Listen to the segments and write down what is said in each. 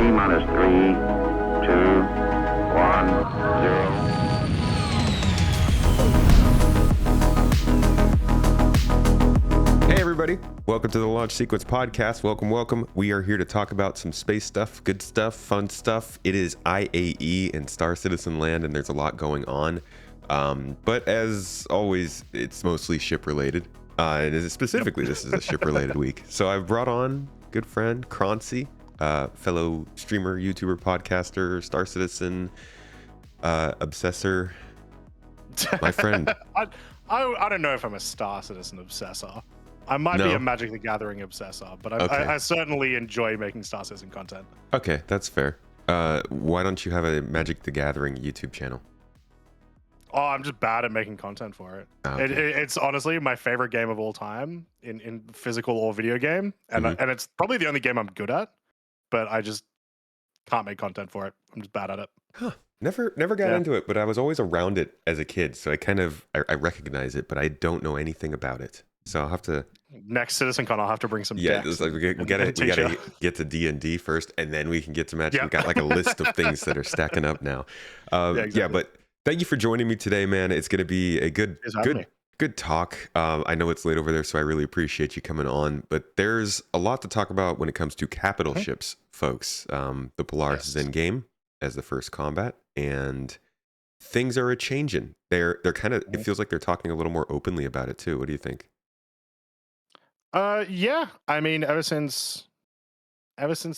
T-minus 3, 2, 1, 0. Hey everybody, welcome to the Launch Sequence Podcast. Welcome. We are here to talk about some space stuff, good stuff, fun stuff. It is IAE and Star Citizen Land, and there's a lot going on. But as always, it's mostly ship related. And specifically, this is a ship related week. So I've brought on good friend Croncy, fellow streamer, YouTuber, podcaster, Star Citizen obsessor, my friend. I don't know if I'm a Star Citizen obsessor. I might be a Magic the Gathering obsessor, but I certainly enjoy making Star Citizen content. Okay, that's fair. Why don't you have a Magic the Gathering YouTube channel? Oh, I'm just bad at making content for it. Okay. It's honestly my favorite game of all time in physical or video game, and and it's probably the only game I'm good at, but I just can't make content for it. I'm just bad at it. Huh. Never got into it, but I was always around it as a kid, so I recognize it, but I don't know anything about it. So I'll have to. Next CitizenCon, I'll have to bring some. Yeah, decks it's like we gotta get to D&D first, and then we can get to Magic. We got like a list of things that are stacking up now. Exactly. Yeah, but thank you for joining me today, man. It's gonna be a good talk. I know it's late over there, so I really appreciate you coming on. But there's a lot to talk about when it comes to capital ships, folks. The Polaris is in game as the first combat, and things are a-changing. They're kind of. It feels like they're talking a little more openly about it too. What do you think? Yeah. I mean, ever since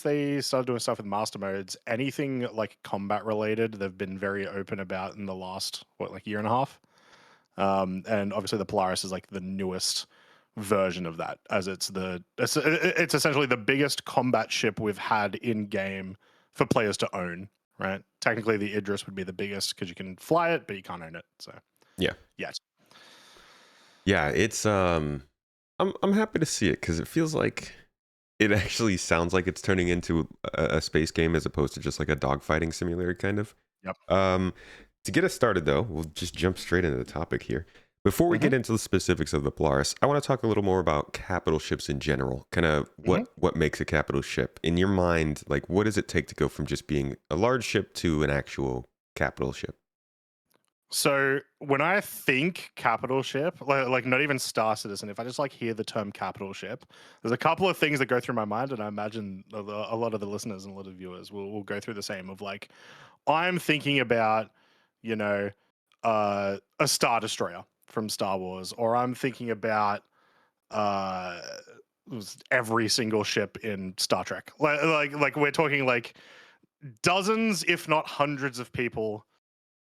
they started doing stuff with master modes, anything like combat related, they've been very open about in the last year and a half. And obviously the Polaris is like the newest version of that, as it's essentially the biggest combat ship we've had in game for players to own. Right? Technically, the Idris would be the biggest because you can fly it, but you can't own it. So yeah, it's I'm happy to see it because it feels like it actually sounds like it's turning into a space game as opposed to just like a dogfighting simulator kind of. Yep. To get us started though, we'll just jump straight into the topic here. Before we get into the specifics of the Polaris, I want to talk a little more about capital ships in general. Kind of what makes a capital ship in your mind? Like, what does it take to go from just being a large ship to an actual capital ship? So when I think capital ship, like not even Star Citizen, if I just hear the term capital ship, there's a couple of things that go through my mind, and I imagine a lot of the listeners and a lot of viewers will go through the same. Of like, I'm thinking about, a Star Destroyer from Star Wars, or I'm thinking about every single ship in Star Trek. Like we're talking like dozens, if not hundreds, of people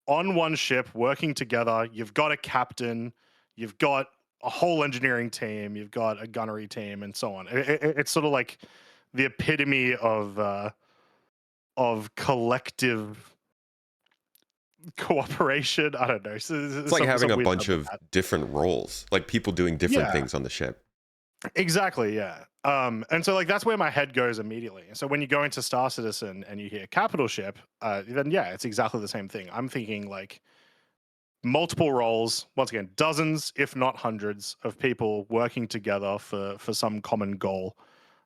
on one ship working together. You've got a captain, you've got a whole engineering team, you've got a gunnery team, and so on. It's sort of like the epitome of collective cooperation. I don't know. It's like having a bunch of different roles, like people doing different things on the ship. Exactly, yeah. And so like that's where my head goes immediately. So when you go into Star Citizen and you hear capital ship, then it's exactly the same thing. I'm thinking like multiple roles, once again, dozens, if not hundreds, of people working together for some common goal,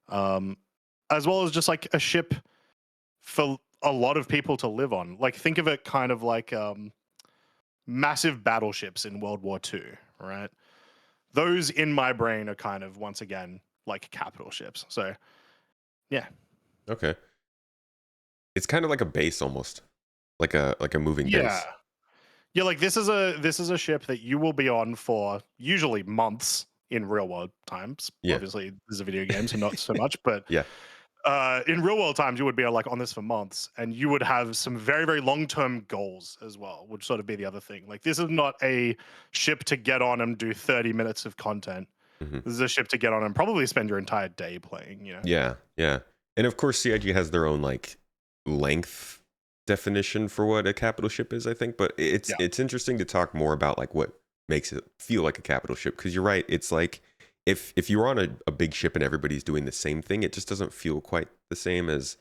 as well as just like a ship for a lot of people to live on. Like think of it kind of like massive battleships in World War II, right? Those in my brain are kind of, once again, like capital ships. So, yeah. Okay. It's kind of like a base almost, like a moving base. Yeah, like this is a ship that you will be on for usually months in real world times. Yeah. Obviously, this is a video game, so not so much, but yeah. In real world times, you would be on this for months, and you would have some very, very long-term goals as well, would sort of be the other thing. Like, this is not a ship to get on and do 30 minutes of content. This is a ship to get on and probably spend your entire day playing, Yeah. And of course, CIG has their own, like, length definition for what a capital ship is, I think. But it's interesting to talk more about, like, what makes it feel like a capital ship. Because you're right, it's like, if you're on a big ship and everybody's doing the same thing, it just doesn't feel quite the same as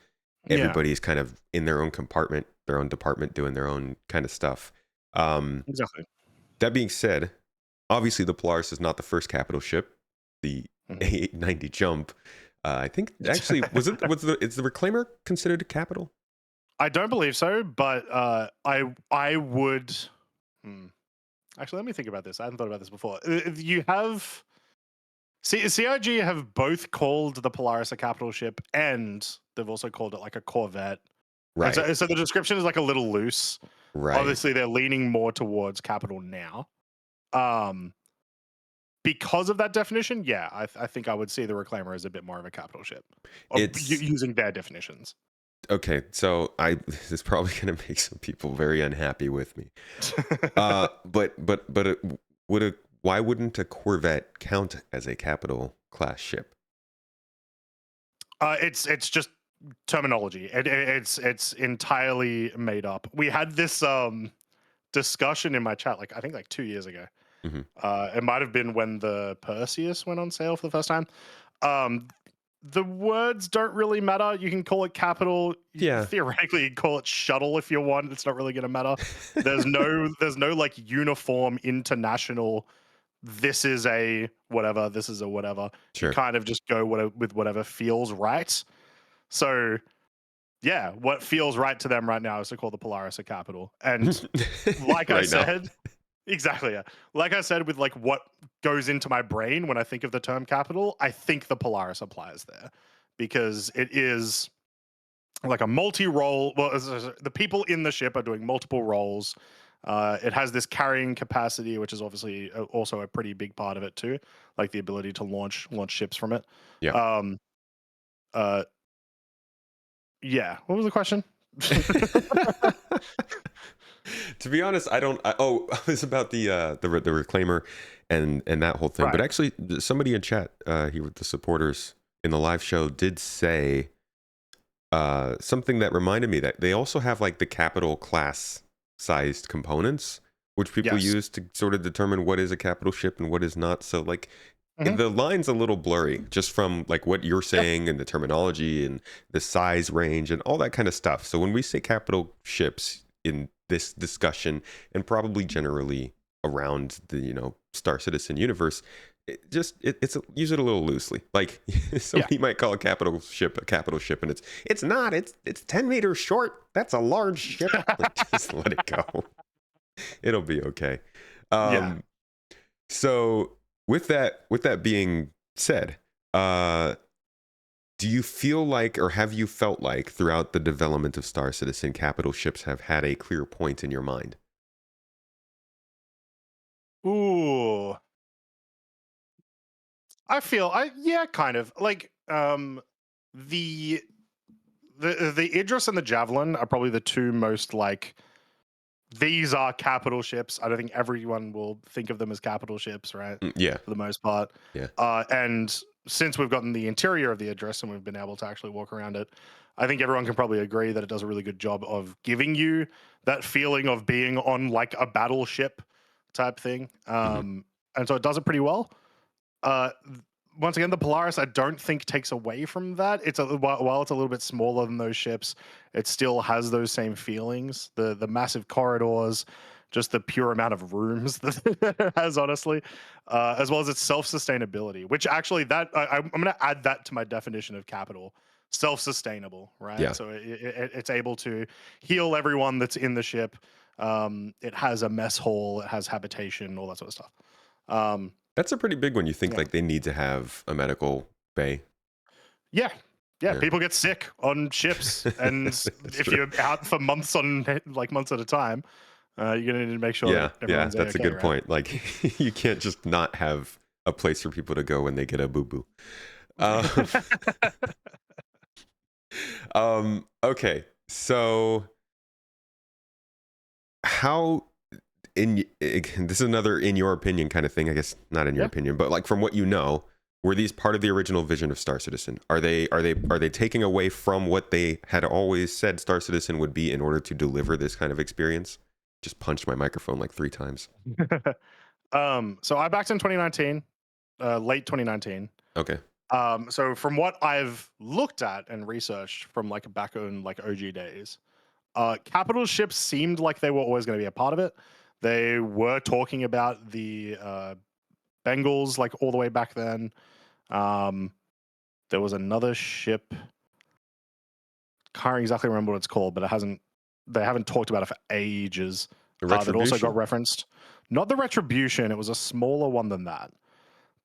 everybody's kind of in their own compartment, their own department, doing their own kind of stuff. Exactly. That being said, obviously the Polaris is not the first capital ship. The A890 Jump I think actually is the reclaimer considered a capital? I don't believe so, but I would. Hmm. Actually, let me think about this. I hadn't thought about this before. You have CIG have both called the Polaris a capital ship, and they've also called it like a corvette. And Right. so the description is like a little loose. Right. Obviously, they're leaning more towards capital now. Um, because of that definition, yeah, I think I would see the Reclaimer as a bit more of a capital ship, It's using their definitions. okay. So this is probably going to make some people very unhappy with me. But why wouldn't a corvette count as a capital class ship? It's just terminology. It's entirely made up. We had this discussion in my chat, like I think like 2 years ago. Hmm. It might have been when the Perseus went on sale for the first time. Um, the words don't really matter. You can call it capital. Yeah. Theoretically, you can call it shuttle if you want. It's not really going to matter. There's no like uniform international. This is a whatever. This is a whatever. You Sure. kind of just go with whatever feels right. So yeah, what feels right to them right now is to call the Polaris a capital. And like I Right now. said, exactly. Yeah. Like I said, with like what goes into my brain when I think of the term capital, I think the Polaris applies there because it is like a multi-role. Well, the people in the ship are doing multiple roles. It has this carrying capacity, which is obviously also a pretty big part of it too, like the ability to launch ships from it. Yeah. Um, uh, yeah. What was the question? To be honest, I don't. It's about the reclaimer and that whole thing. But Right. actually, somebody in chat, here with the supporters in the live show, did say something that reminded me that they also have like the capital class sized components, which people Yes. use to sort of determine what is a capital ship and what is not. So like Mhm. the line's a little blurry just from like what you're Yeah. saying and the terminology and the size range and all that kind of stuff. So when we say capital ships in this discussion and probably generally around the Star Citizen universe, use it a little loosely. Like somebody might call a capital ship, and it's not. It's 10 meters short. That's a large ship. Like, just let it go. It'll be okay. Yeah. So with that being said, do you feel like, or have you felt like throughout the development of Star Citizen, capital ships have had a clear point in your mind? Ooh. Yeah, kind of. Like the the Idris and the Javelin are probably the two most like these are capital ships. I don't think everyone will think of them as capital ships, right? Yeah, For the most part. yeah. And since we've gotten the interior of the Idris and we've been able to actually walk around it, I think everyone can probably agree that it does a really good job of giving you that feeling of being on like a battleship type thing. Hmm. And so it does it pretty well. Uh, Once again, the Polaris I don't think takes away from that. While it's a little bit smaller than those ships, it still has those same feelings. The massive corridors, just the pure amount of rooms that it has, honestly, as well as its self-sustainability. Which actually, I'm going to add that to my definition of capital: self-sustainable. Right, Yeah. so it's able to heal everyone that's in the ship. It has a mess hall, it has habitation, all that sort of stuff. Um, That's a pretty big one. You think yeah. like they need to have a medical bay? Yeah. Yeah, Yeah. people get sick on ships, and That's if true. you're out for months months at a time, you're gonna need to make sure Yeah, that yeah, everyone's that's a okay, good right? point. Like you can't just not have a place for people to go when they get a boo boo. Um, okay, so how this is another in your opinion kind of thing, I guess not in your Yeah. opinion, but like from what you know, were these part of the original vision of Star Citizen? Are they taking away from what they had always said Star Citizen would be in order to deliver this kind of experience? Just punched my microphone like 3 times. So I backed in 2019, late 2019. Okay. So from what I've looked at and researched from like back in like OG days, capital ships seemed like they were always going to be a part of it. They were talking about the Bengals like all the way back then. Um, there was another ship. Can't exactly remember what it's called, but they haven't talked about it for ages. The That also got Retribution? referenced. Not the Retribution, it was a smaller one than that,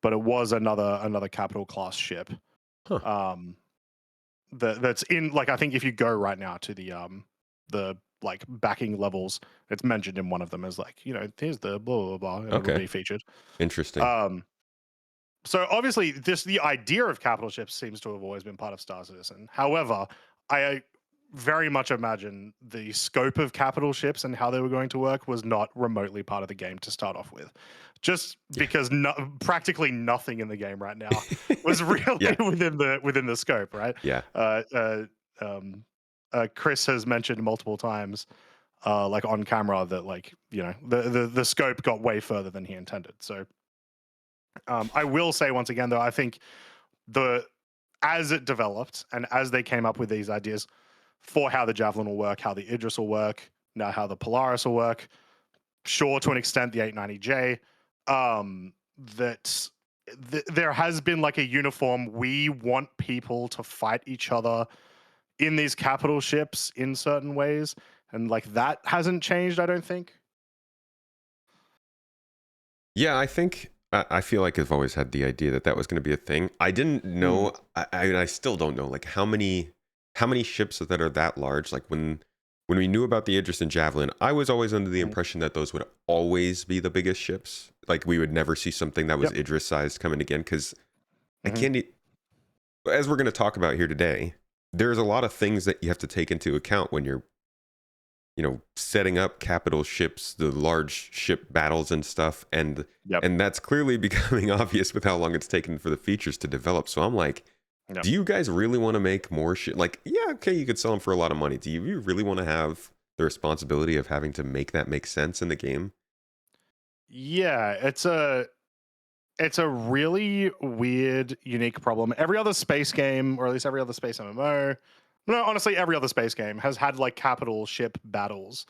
but it was another capital class ship. Huh. That's in, like, I think if you go right now to the like backing levels, it's mentioned in one of them as, like, here's the blah blah blah, and it'll Okay. be featured. Interesting. So obviously, the idea of capital ships seems to have always been part of Star Citizen. However, I very much imagine the scope of capital ships and how they were going to work was not remotely part of the game to start off with, just Yeah. because practically nothing in the game right now was really Yeah. within the scope, right? Yeah. Chris has mentioned multiple times, like on camera, that, like, the scope got way further than he intended. So I will say once again, though, I think as it developed and as they came up with these ideas for how the Javelin will work, how the Idris will work, now how the Polaris will work, sure, to an extent, the 890J, that there has been, like, a uniform, we want people to fight each other in these capital ships in certain ways, and, like, that hasn't changed, I don't think. Yeah, I think I feel like I've always had the idea that was going to be a thing. I didn't know. I still don't know, like, how many ships that are that large. Like, when we knew about the Idris and Javelin, I was always under the impression that those would always be the biggest ships. Like, we would never see something that was Idris sized coming again, because I can't. As we're going to talk about here today, there's a lot of things that you have to take into account when you're setting up capital ships, the large ship battles and stuff, and that's clearly becoming obvious with how long it's taken for the features to develop. So I'm like, do you guys really want to make more shit? Like, yeah, okay, you could sell them for a lot of money. Do you really want to have the responsibility of having to make that make sense in the game? Yeah, it's a really weird, unique problem. Every other space game, or at least every other space MMO, no, honestly, every other space game has had, like, capital ship battles.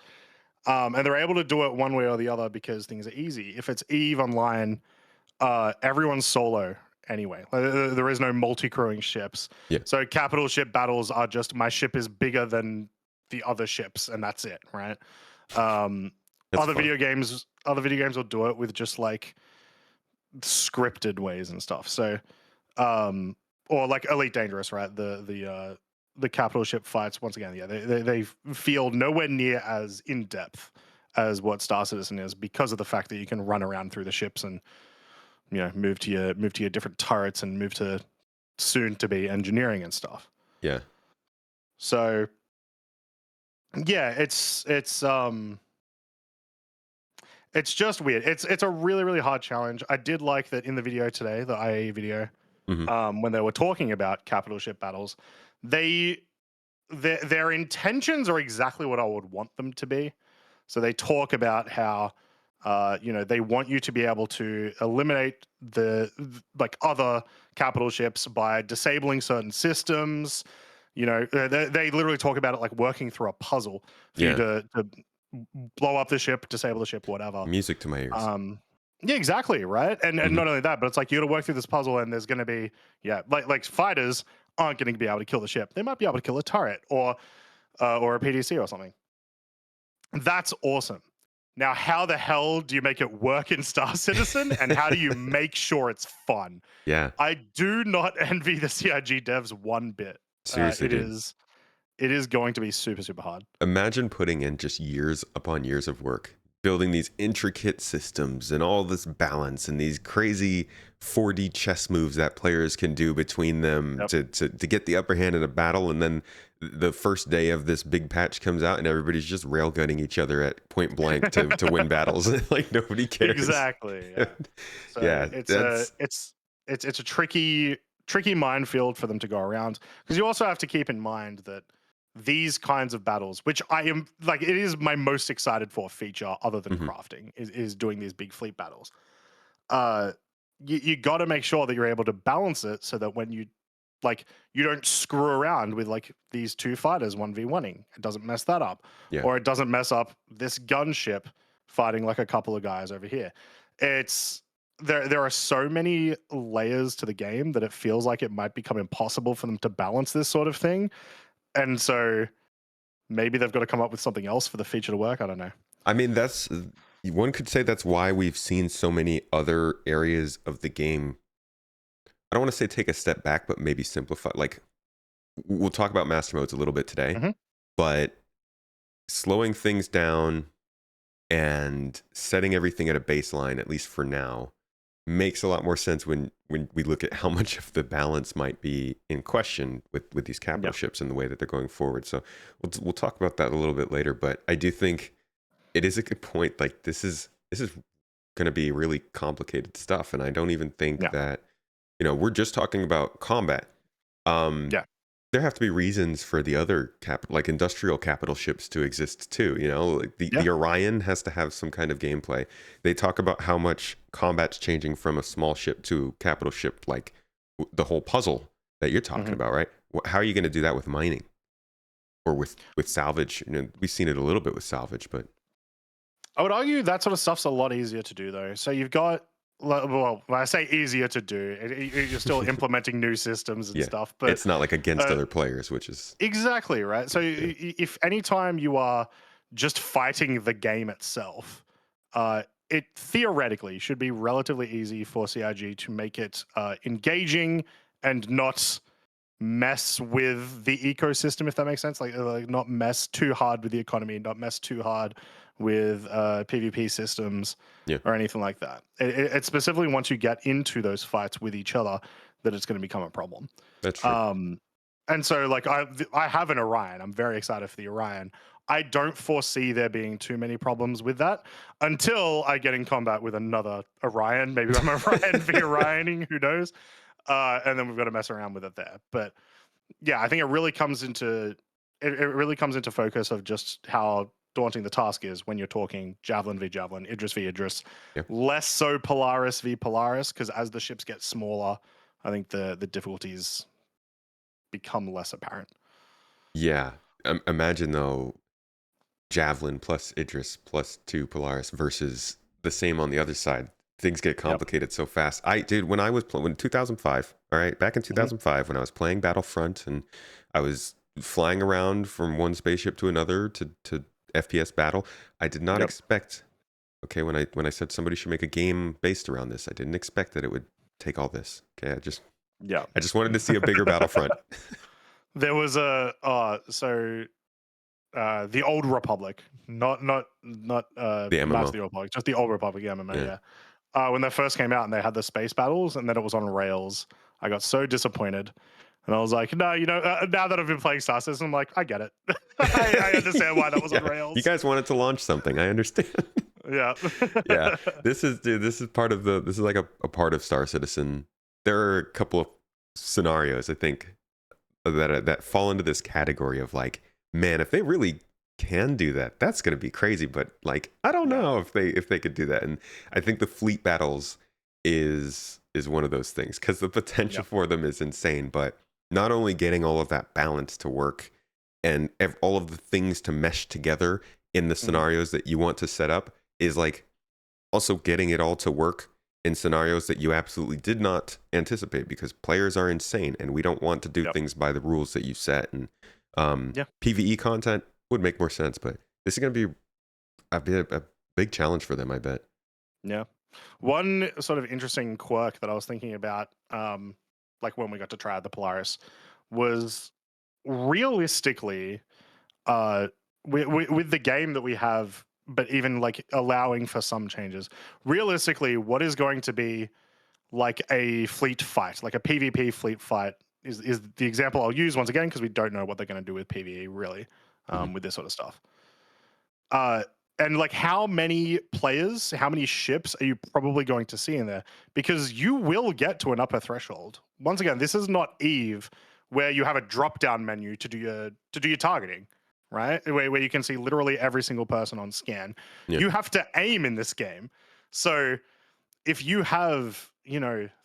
And they're able to do it one way or the other because things are easy. If it's EVE Online, everyone's solo anyway. There is no multi-crewing ships. Yeah. So capital ship battles are just, my ship is bigger than the other ships, and that's it, right? Other video games will do it with just, like, scripted ways and stuff. So, or like Elite Dangerous, right? The capital ship fights, once again, yeah, they feel nowhere near as in depth as what Star Citizen is, because of the fact that you can run around through the ships and, move to your different turrets and move to soon to be engineering and stuff. Yeah. So yeah, it's just weird. It's a really, really hard challenge. I did like that in the video today, the IAE video, when they were talking about capital ship battles, their intentions are exactly what I would want them to be. So they talk about how they want you to be able to eliminate like, other capital ships by disabling certain systems. They literally talk about it like working through a puzzle for you to blow up the ship, disable the ship, whatever. Music to my ears. Yeah, exactly, right? And not only that, but it's like, you got to work through this puzzle, and there's going to be, like fighters aren't going to be able to kill the ship. They might be able to kill a turret or a PDC or something. That's awesome. Now, how the hell do you make it work in Star Citizen, and how do you make sure it's fun? Yeah. I do not envy the CIG devs one bit. Seriously, it is going to be super, super hard. Imagine putting in just years upon years of work, building these intricate systems and all this balance and these crazy 4D chess moves that players can do between them to get the upper hand in a battle. And then the first day of this big patch comes out and everybody's just railgunning each other at point blank to win battles. Like, nobody cares. Exactly. Yeah. So yeah, it's a tricky minefield for them to go around, because you also have to keep in mind that these kinds of battles, which I am, like, it is my most excited for feature other than crafting, is doing these big fleet battles. You got to make sure that you're able to balance it so that when you don't screw around with, like, these two fighters 1v1ing. It doesn't mess that up. Or it doesn't mess up this gunship fighting, like, a couple of guys over here. there are so many layers to the game that it feels like it might become impossible for them to balance this sort of thing. And so maybe they've got to come up with something else for the feature to work. I don't know. I mean, that's one could say that's why we've seen so many other areas of the game. I don't want to say take a step back, but maybe simplify. Like, we'll talk about master modes a little bit today, Mhm. but slowing things down and setting everything at a baseline, at least for now, makes a lot more sense when we look at how much of the balance might be in question with these capital Yeah. ships and the way that they're going forward. So we'll talk about that a little bit later. But I do think it is a good point. Like, this is going to be really complicated stuff, and I don't even think Yeah. that we're just talking about combat. Yeah. There have to be reasons for the other like industrial capital ships to exist too. Like Yeah. the Orion has to have some kind of gameplay. They talk about how much combat's changing from a small ship to capital ship, like the whole puzzle that you're talking Mhm. about, right? How are you going to do that with mining or with salvage? We've seen it a little bit with salvage, but I would argue that sort of stuff's a lot easier to do, though. So you've got, well, when I say easier to do, you're still implementing new systems and yeah, stuff. But it's not like against uh, other players, which is exactly right. So yeah, if anytime you are just fighting the game itself, it theoretically should be relatively easy for CIG to make it engaging and not mess with the ecosystem, if that makes sense. Like not mess too hard with the economy, not mess too hard with PvP systems yeah, or anything like that. It's specifically once you get into those fights with each other that it's going to become a problem. that's true. Um, and so, like, I have an Orion. I'm very excited for the Orion. I don't foresee there being too many problems with that until I get in combat with another Orion. Maybe I'm Orion v Orioning, who knows? And then we've got to mess around with it there. But yeah, I think it really comes into focus of just how daunting the task is when you're talking Javelin v Javelin, Idris v Idris. Yeah. Less so Polaris v Polaris, because as the ships get smaller, I think the difficulties become less apparent. Yeah. Imagine though, Javelin plus Idris plus two Polaris versus the same on the other side. Things get Yep. complicated so fast. When I was when 2005, all right, back in Mhm. 2005 when I was playing Battlefront and I was flying around from one spaceship to another to FPS battle, I did not Yep. expect. Okay, when I said somebody should make a game based around this, I didn't expect that it would take all this. Okay, Yeah. I just wanted to see a bigger Battlefront. There was a the Old Republic, not The Knights of MMO. the Old Republic, just the Old Republic, yeah, MMO, Yeah. yeah. When they first came out and they had the space battles and then it was on rails, I got so disappointed. And I was like, no, now that I've been playing Star Citizen, I'm like, I get it. I understand why that was on Yeah. You rails. guys wanted to launch something. I understand. Yeah. Yeah. This is part of this is like a part of Star Citizen. There are a couple of scenarios I think that fall into this category of like, man, if they really can do that, that's going to be crazy. But like, I don't Yeah. know if they could do that. And I think the fleet battles is one of those things because the potential Yep. for them is insane. But not only getting all of that balance to work and all of the things to mesh together in the Mhm. scenarios that you want to set up is like also getting it all to work in scenarios that you absolutely did not anticipate because players are insane and we don't want to do Yep. things by the rules that you set. And Yeah. PvE content would make more sense, but this is going to be a big challenge for them, I bet. Yeah. One sort of interesting quirk that I was thinking about, like when we got to try out the Polaris, was realistically, uh, with the game that we have, but even like allowing for some changes, realistically, what is going to be like a fleet fight, like a PvP fleet fight, is the example I'll use once again because we don't know what they're going to do with PvE really, Mhm. with this sort of stuff. Uh, and like how many players, how many ships are you probably going to see in there? Because you will get to an upper threshold. Once again, this is not Eve where you have a drop down menu to do your targeting, right? Where you can see literally every single person on scan. Yeah. You have to aim in this game. So if you have,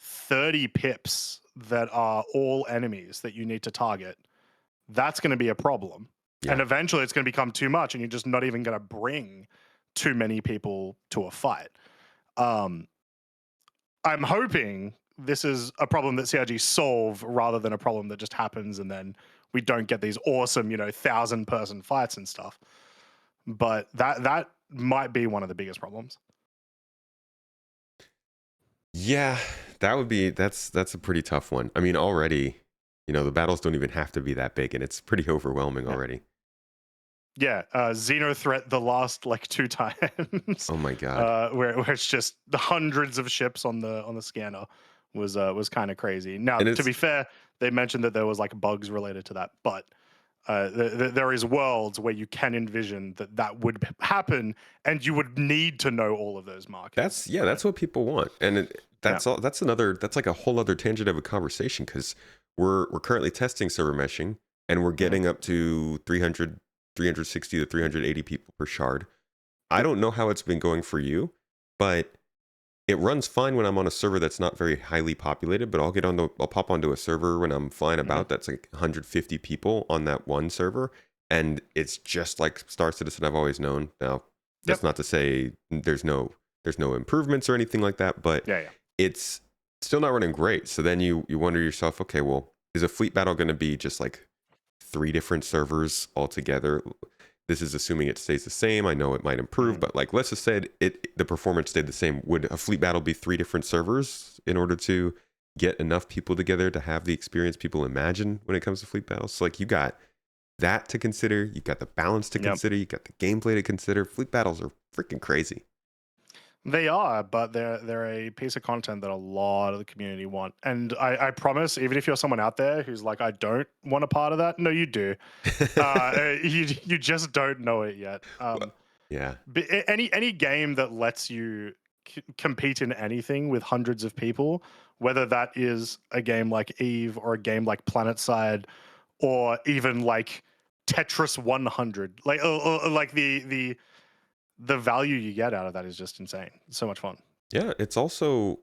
30 pips that are all enemies that you need to target, that's going to be a problem. And Yeah. eventually it's going to become too much and you're just not even going to bring too many people to a fight. Um, I'm hoping this is a problem that CRG solve rather than a problem that just happens and then we don't get these awesome, 1,000-person fights and stuff. But that might be one of the biggest problems. Yeah, that's a pretty tough one. I mean, already, the battles don't even have to be that big, and it's pretty overwhelming already. Yeah, Xenothreat the last like 2 times. Oh my god. Where it's just the hundreds of ships on the scanner was kind of crazy. Now, And to it's be fair, they mentioned that there was like bugs related to that, but there is worlds where you can envision that would happen, and you would need to know all of those markers. that's what people want. And Yeah. that's like a whole other tangent of a conversation, because we're currently testing server meshing, and we're getting up to 360 to 380 people per shard. I don't know how it's been going for you, but it runs fine when I'm on a server that's not very highly populated. But I'll pop onto a server when I'm flying about that's like 150 people on that one server, and it's just like Star Citizen I've always known. Now, that's not to say there's no improvements or anything like that, but it's still not running great. So then you wonder yourself, okay, well, is a fleet battle going to be just like 3 different servers altogether? This is assuming it stays the same. I know it might improve, but like, let's just say the performance stayed the same. Would a fleet battle be 3 different servers in order to get enough people together to have the experience people imagine when it comes to fleet battles? So like, you got that to consider. You got the balance to consider. You got the gameplay to consider. Fleet battles are freaking crazy. They are, but they're a piece of content that a lot of the community want. And I promise, even if you're someone out there who's like, I don't want a part of that, no, you do. You just don't know it yet. Yeah. But any game that lets you compete in anything with hundreds of people, whether that is a game like Eve or a game like PlanetSide, or even like Tetris 100, like the value you get out of that is just insane. It's so much fun. Yeah, it's also,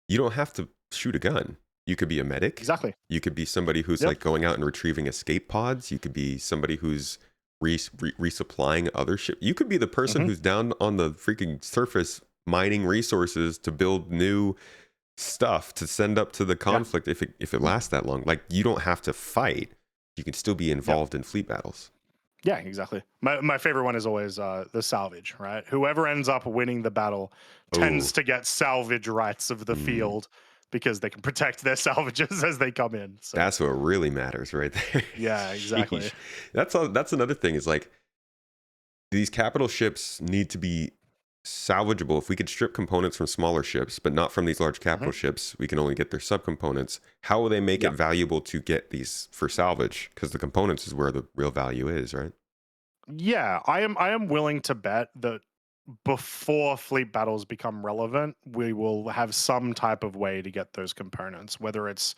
you don't have to shoot a gun. You could be a medic. Exactly. You could be somebody who's like going out and retrieving escape pods. You could be somebody who's resupplying other ship. You could be the person who's down on the freaking surface mining resources to build new stuff to send up to the conflict if it lasts that long. Like, you don't have to fight. You can still be involved in fleet battles. Yeah, exactly. My favorite one is always the salvage, right? Whoever ends up winning the battle tends to get salvage rights of the field, because they can protect their salvages as they come in. So that's what really matters right there. Yeah, exactly. That's another thing, is like, these capital ships need to be salvageable. If we could strip components from smaller ships, but not from these large capital ships, we can only get their subcomponents. How will they make it valuable to get these for salvage? Because the components is where the real value is, right? Yeah, I am willing to bet that before fleet battles become relevant, we will have some type of way to get those components, whether it's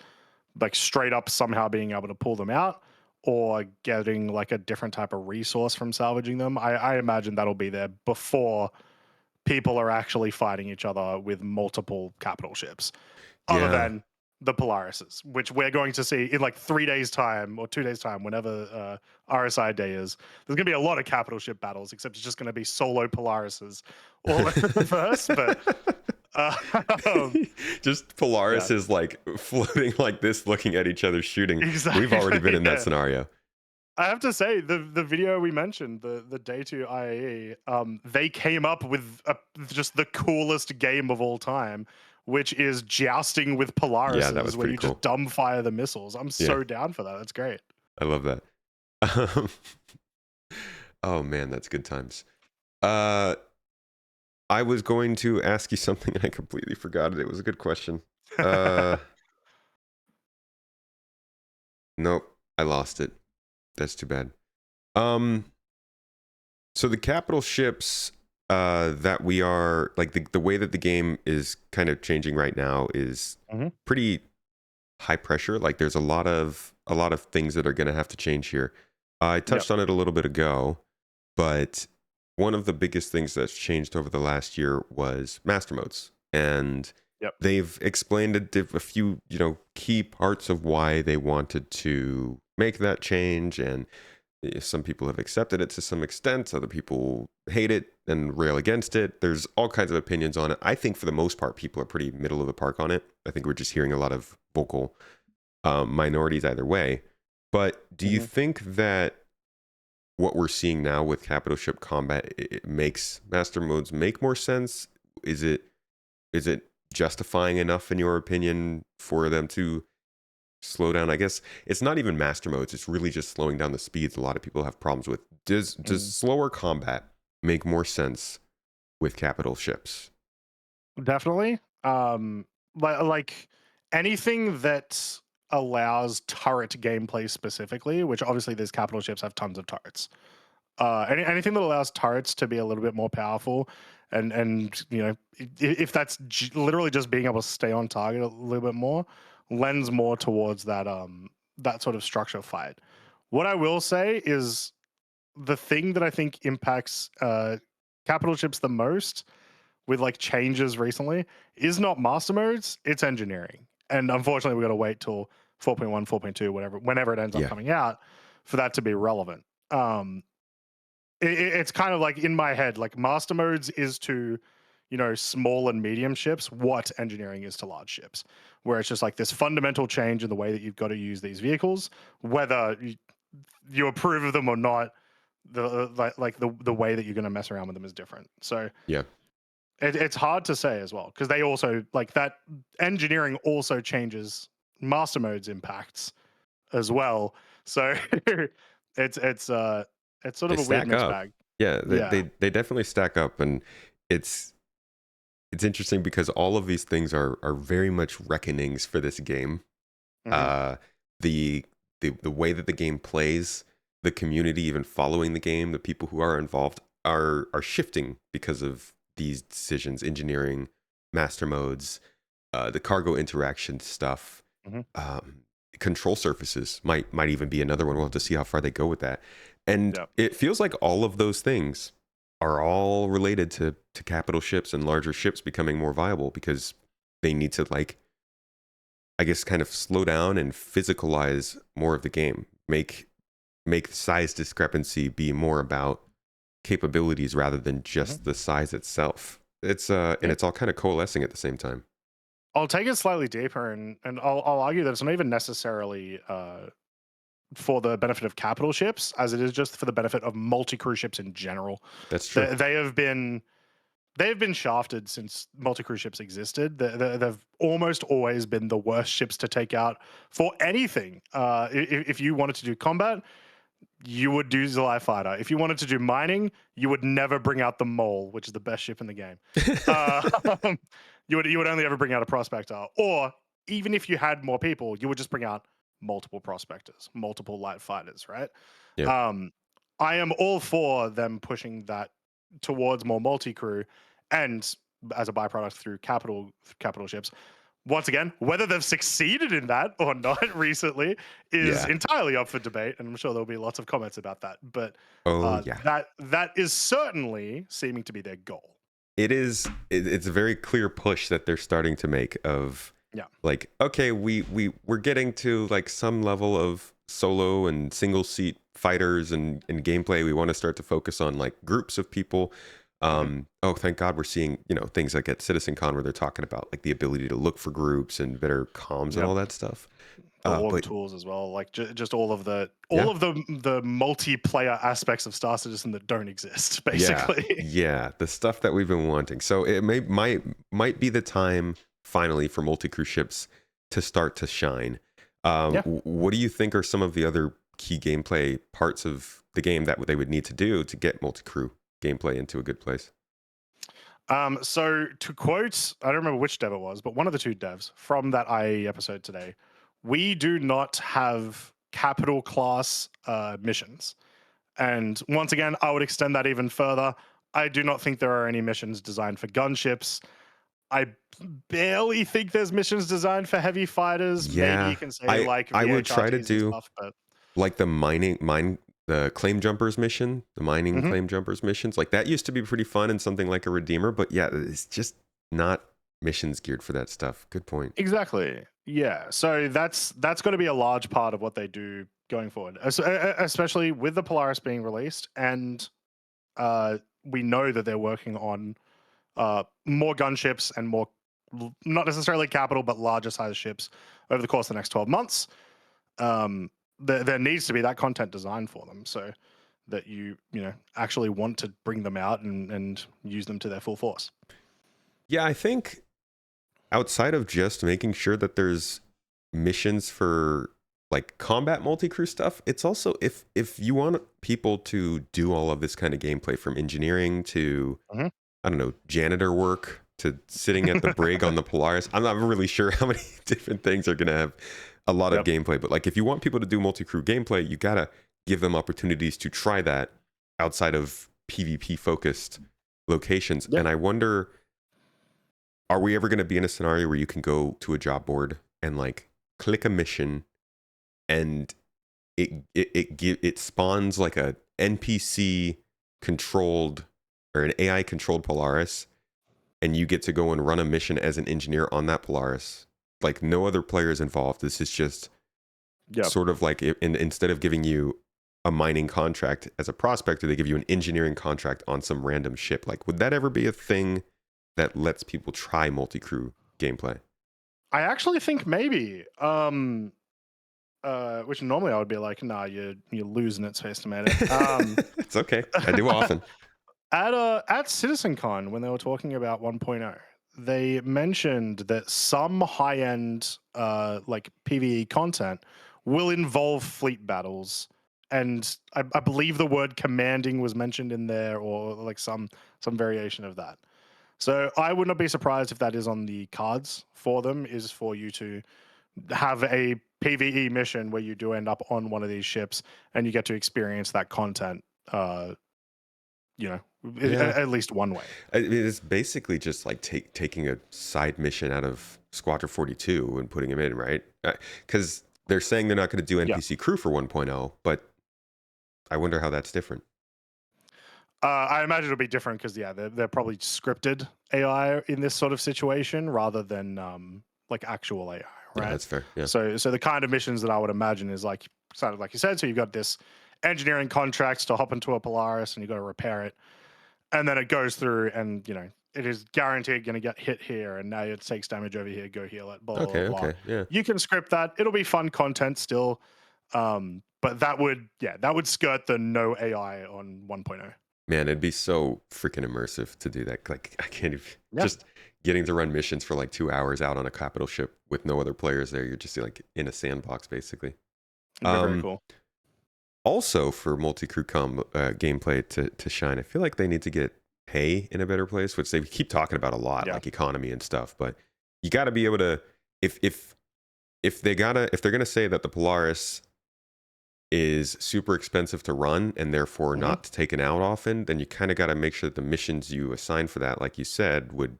like straight up somehow being able to pull them out, or getting like a different type of resource from salvaging them. I imagine that'll be there before people are actually fighting each other with multiple capital ships, other than the Polarises, which we're going to see in like 3 days time or 2 days time, whenever RSI day is. There's going to be a lot of capital ship battles, except it's just going to be solo Polarises all over the verse. But just Polaris is like floating like this, looking at each other shooting. Exactly. We've already been in that scenario. I have to say, the video we mentioned, the Day 2 IAE, they came up with just the coolest game of all time, which is jousting with Polarises, that was where you cool. just dumbfire the missiles. I'm so down for that. That's great. I love that. Oh man, that's good times. I was going to ask you something and I completely forgot it. It was a good question. Nope, I lost it. That's too bad. So the capital ships that we are, like, the way that the game is kind of changing right now is pretty high pressure. Like, there's a lot of things that are going to have to change here. I touched on it a little bit ago, but one of the biggest things that's changed over the last year was master modes, and they've explained a few key parts of why they wanted to make that change. And Some people have accepted it to some extent. Other people hate it and rail against it. There's all kinds of opinions on it. I think for the most part, people are pretty middle of the park on it. I think we're just hearing a lot of vocal minorities either way. But do you Mhm. think that what we're seeing now with capital ship combat, it makes master modes make more sense? Is it justifying enough in your opinion for them to slow down? I guess it's not even master modes, it's really just slowing down the speeds a lot of people have problems with. Does Mm. slower combat make more sense with capital ships? Definitely. Like anything that allows turret gameplay specifically, which obviously these capital ships have tons of turrets. Anything that allows turrets to be a little bit more powerful, and if that's literally just being able to stay on target a little bit more, lends more towards that sort of structure fight. What I will say is the thing that I think impacts capital ships the most with like changes recently is not master modes, it's engineering. And unfortunately, we got to wait till 4.1, 4.2, whatever, whenever it ends up Yeah. coming out for that to be relevant. It's kind of like in my head, like master modes is to, small and medium ships what engineering is to large ships, where it's just like this fundamental change in the way that you've got to use these vehicles, whether you approve of them or not. The way that you're going to mess around with them is different. So Yeah. it's hard to say as well because they also like that engineering also changes master modes impacts as well. So it's sort They of a weird stack mixed up. bag. Yeah, they, Yeah. they definitely stack up, and it's it's interesting because all of these things are very much reckonings for this game. Hmm. uh the the way that the game plays, the community even following the game, the people who are involved are shifting because of these decisions. Engineering, master modes, the cargo interaction stuff, Hmm. um control surfaces might even be another one. We'll have to see how far they go with that. And Yep. it feels like all of those things are all related to capital ships and larger ships becoming more viable because they need to, like, I guess, kind of slow down and physicalize more of the game. Make size discrepancy be more about capabilities rather than Hmm. just the size itself. And Yeah. it's all kind of coalescing at the same time. I'll take it slightly deeper, and I'll argue that it's not even necessarily for the benefit of capital ships as it is just for the benefit of multi-crew ships in general. That's true. They have been shafted since multi-crew ships existed. They've almost always been the worst ships to take out for anything. If you wanted to do combat, you would do Zilai Fighter. If you wanted to do mining, you would never bring out the Mole, which is the best ship in the game. Uh, you would only ever bring out a prospector, or even if you had more people, you would just bring out multiple prospectors, multiple light fighters, right? Yeah. Um, I am all for them pushing that towards more multi-crew, and as a byproduct through capital ships. Once again, whether they've succeeded in that or not recently is Yeah. entirely up for debate, and I'm sure there'll be lots of comments about that. But Oh yeah. that is certainly seeming to be their goal. It is. It's a very clear push that they're starting to make of, Yeah. like, okay, we're getting to like some level of solo and single seat fighters and gameplay. We want to start to focus on like groups of people. Hmm. Oh, thank God we're seeing, things like at CitizenCon where they're talking about like the ability to look for groups and better comms and Yep. all that stuff. The org But tools as well, like just all of the yeah, multiplayer aspects of Star Citizen that don't exist, yeah, basically. yeah, the stuff that we've been wanting. So it might be the time finally for multi-crew ships to start to shine. Yeah. What do you think are some of the other key gameplay parts of the game that they would need to do to get multi-crew gameplay into a good place? So to quote, I don't remember which dev it was, but one of the two devs from that IAE episode today, we do not have capital class missions. And once again, I would extend that even further. I do not think there are any missions designed for gunships. I barely think there's missions designed for heavy fighters. Maybe Yeah, you can say I like I would try to VHRTs and do stuff, but like the claim jumpers mission, the mining Mhm. claim jumpers missions. Like that used to be pretty fun and something like a redeemer, but yeah, it's just not missions geared for that stuff. Good point. Exactly. Yeah. So that's going to be a large part of what they do going forward, especially with the Polaris being released, and we know that they're working on more gunships and more, not necessarily capital, but larger size ships over the course of the next 12 months. There needs to be that content designed for them, so that you know actually want to bring them out and use them to their full force. Yeah, I think outside of just making sure that there's missions for like combat multi-crew stuff, it's also if you want people to do all of this kind of gameplay, from engineering to Mhm. I don't know, janitor work to sitting at the brig on the Polaris. I'm not really sure how many different things are going to have a lot of Yep. gameplay, but like if you want people to do multi-crew gameplay, you got to give them opportunities to try that outside of PvP focused locations. Yeah. And I wonder, are we ever going to be in a scenario where you can go to a job board and like click a mission and it spawns like a NPC controlled or an AI controlled Polaris, and you get to go and run a mission as an engineer on that Polaris. Like no other players involved. This is just sort of like instead of giving you a mining contract as a prospector, they give you an engineering contract on some random ship. Like, would that ever be a thing that lets people try multi-crew gameplay? I actually think maybe. Which normally I would be like, nah, you're losing it, Space Tomato. It's okay. I do often. At CitizenCon, when they were talking about 1.0, they mentioned that some high-end like PvE content will involve fleet battles, and I believe the word commanding was mentioned in there, or like some variation of that. So I would not be surprised if that is on the cards for them, is for you to have a PvE mission where you do end up on one of these ships and you get to experience that content, you know, Yeah. at least one way. It's basically just like taking a side mission out of Squadron 42 and putting him in, right? Because they're saying they're not going to do Yeah. NPC crew for 1.0, but I wonder how that's different. I imagine it'll be different because they're probably scripted AI in this sort of situation rather than like actual AI, Yeah, right? that's fair. Yeah. So the kind of missions that I would imagine is like sort of like you said. So you've got this engineering contracts to hop into a Polaris and you got to repair it, and then it goes through and it is guaranteed going to get hit here, and now it takes damage over here, go heal it, blah blah Okay. blah. Okay. Yeah. You can script that. It'll be fun content still, but that would skirt the no AI on 1.0. Man, it'd be so freaking immersive to do that. Like, I can't even Yeah, just getting to run missions for like 2 hours out on a capital ship with no other players there. You're just like in a sandbox, basically. it'd be very cool. Also, for multi-crew gameplay to shine, I feel like they need to get pay in a better place, which they keep talking about a lot, Yeah. like economy and stuff. But you got to be able to, if they're gonna say that the Polaris is super expensive to run and therefore Mhm. not taken out often, then you kind of got to make sure that the missions you assign for that, like you said, would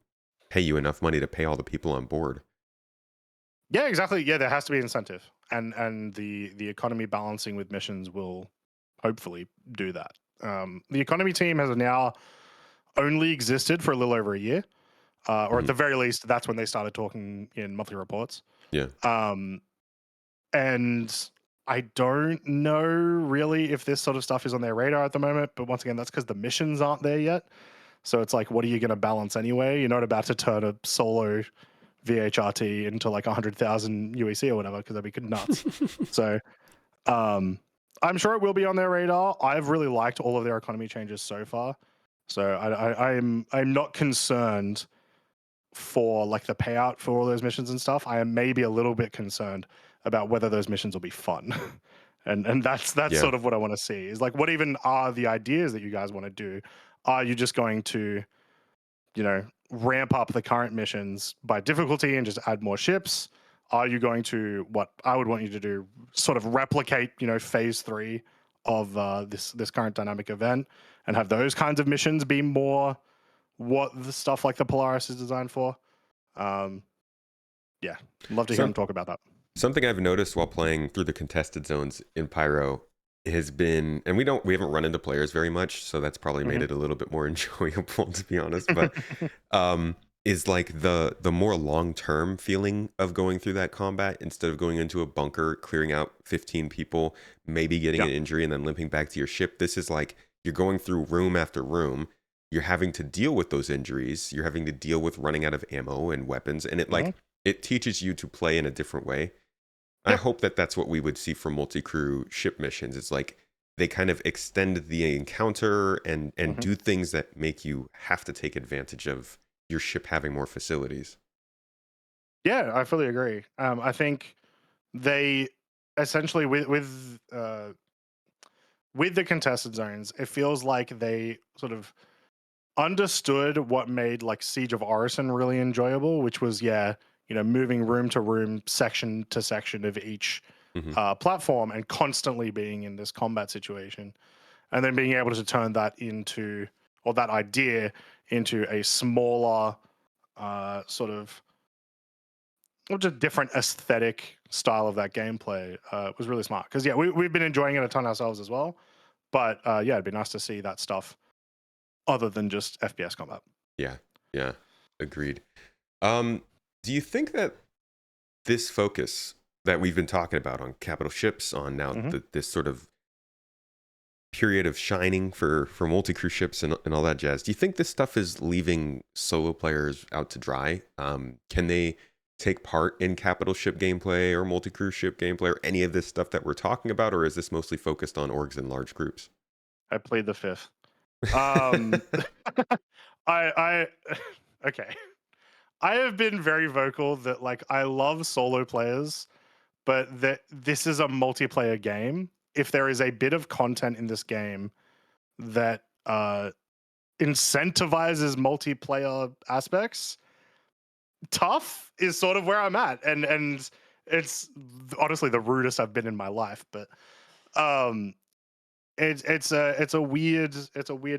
pay you enough money to pay all the people on board. Yeah, exactly. Yeah, there has to be incentive, and the economy balancing with missions will hopefully do that. The economy team has now only existed for a little over a year, or at Mhm. the very least, that's when they started talking in monthly reports. Yeah. Um, and I don't know really if this sort of stuff is on their radar at the moment. But once again, that's because the missions aren't there yet. So it's like, what are you going to balance anyway? You're not about to turn a solo VHRT into like 100,000 UEC or whatever, because that'd be nuts. So I'm sure it will be on their radar. I've really liked all of their economy changes so far. So I'm not concerned for like the payout for all those missions and stuff. I am maybe a little bit concerned about whether those missions will be fun. And that's Yeah. sort of what I want to see, is like, what even are the ideas that you guys want to do? Are you just going to, ramp up the current missions by difficulty and just add more ships? Are you going to, what I would want you to do, sort of replicate, phase 3 of this current dynamic event, and have those kinds of missions be more what the stuff like the Polaris is designed for? Yeah, love to hear him talk about that. Something I've noticed while playing through the contested zones in Pyro has been, and we haven't run into players very much, so that's probably made it a little bit more enjoyable, to be honest. But is like the more long-term feeling of going through that combat instead of going into a bunker, clearing out 15 people, maybe getting Yeah. an injury and then limping back to your ship. This is like you're going through room after room. You're having to deal with those injuries. You're having to deal with running out of ammo and weapons, and Mhm. it teaches you to play in a different way. I Yep. hope that that's what we would see from multi-crew ship missions. It's like they kind of extend the encounter and Mhm. do things that make you have to take advantage of your ship having more facilities. Yeah, I fully agree. I think they essentially with the contested zones, it feels like they sort of understood what made like Siege of Orison really enjoyable, which was moving room to room, section to section of each Hmm. platform, and constantly being in this combat situation, and then being able to turn that into or that idea into a smaller sort of or just different aesthetic style of that gameplay was really smart because we've been enjoying it a ton ourselves as well, but it'd be nice to see that stuff other than just FPS combat. Yeah, yeah, agreed. Um, do you think that this focus that we've been talking about on capital ships, on now Hmm. this sort of period of shining for multi-crew ships and all that jazz, do you think this stuff is leaving solo players out to dry? Can they take part in capital ship gameplay or multi-crew ship gameplay or any of this stuff that we're talking about, or is this mostly focused on orgs and large groups? I played the fifth. Um, I okay. I have been very vocal that like I love solo players, but that this is a multiplayer game. If there is a bit of content in this game that incentivizes multiplayer aspects, tough is sort of where I'm at, and it's honestly the rudest I've been in my life, but um, it's a weird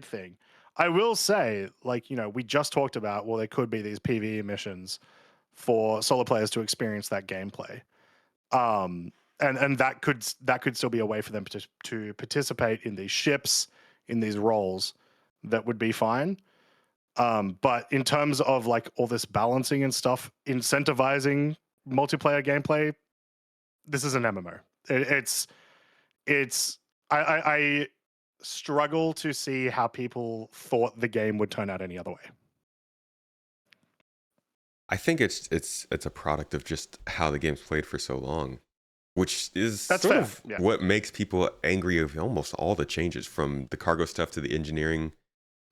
thing. I will say, like we just talked about, well, there could be these PvE missions for solo players to experience that gameplay, and that could still be a way for them to participate in these ships, in these roles, that would be fine. But in terms of like all this balancing and stuff, incentivizing multiplayer gameplay, this is an MMO. It's I struggle to see how people thought the game would turn out any other way. I think it's a product of just how the game's played for so long, which is That's sort fair. of Yeah. what makes people angry of almost all the changes, from the cargo stuff to the engineering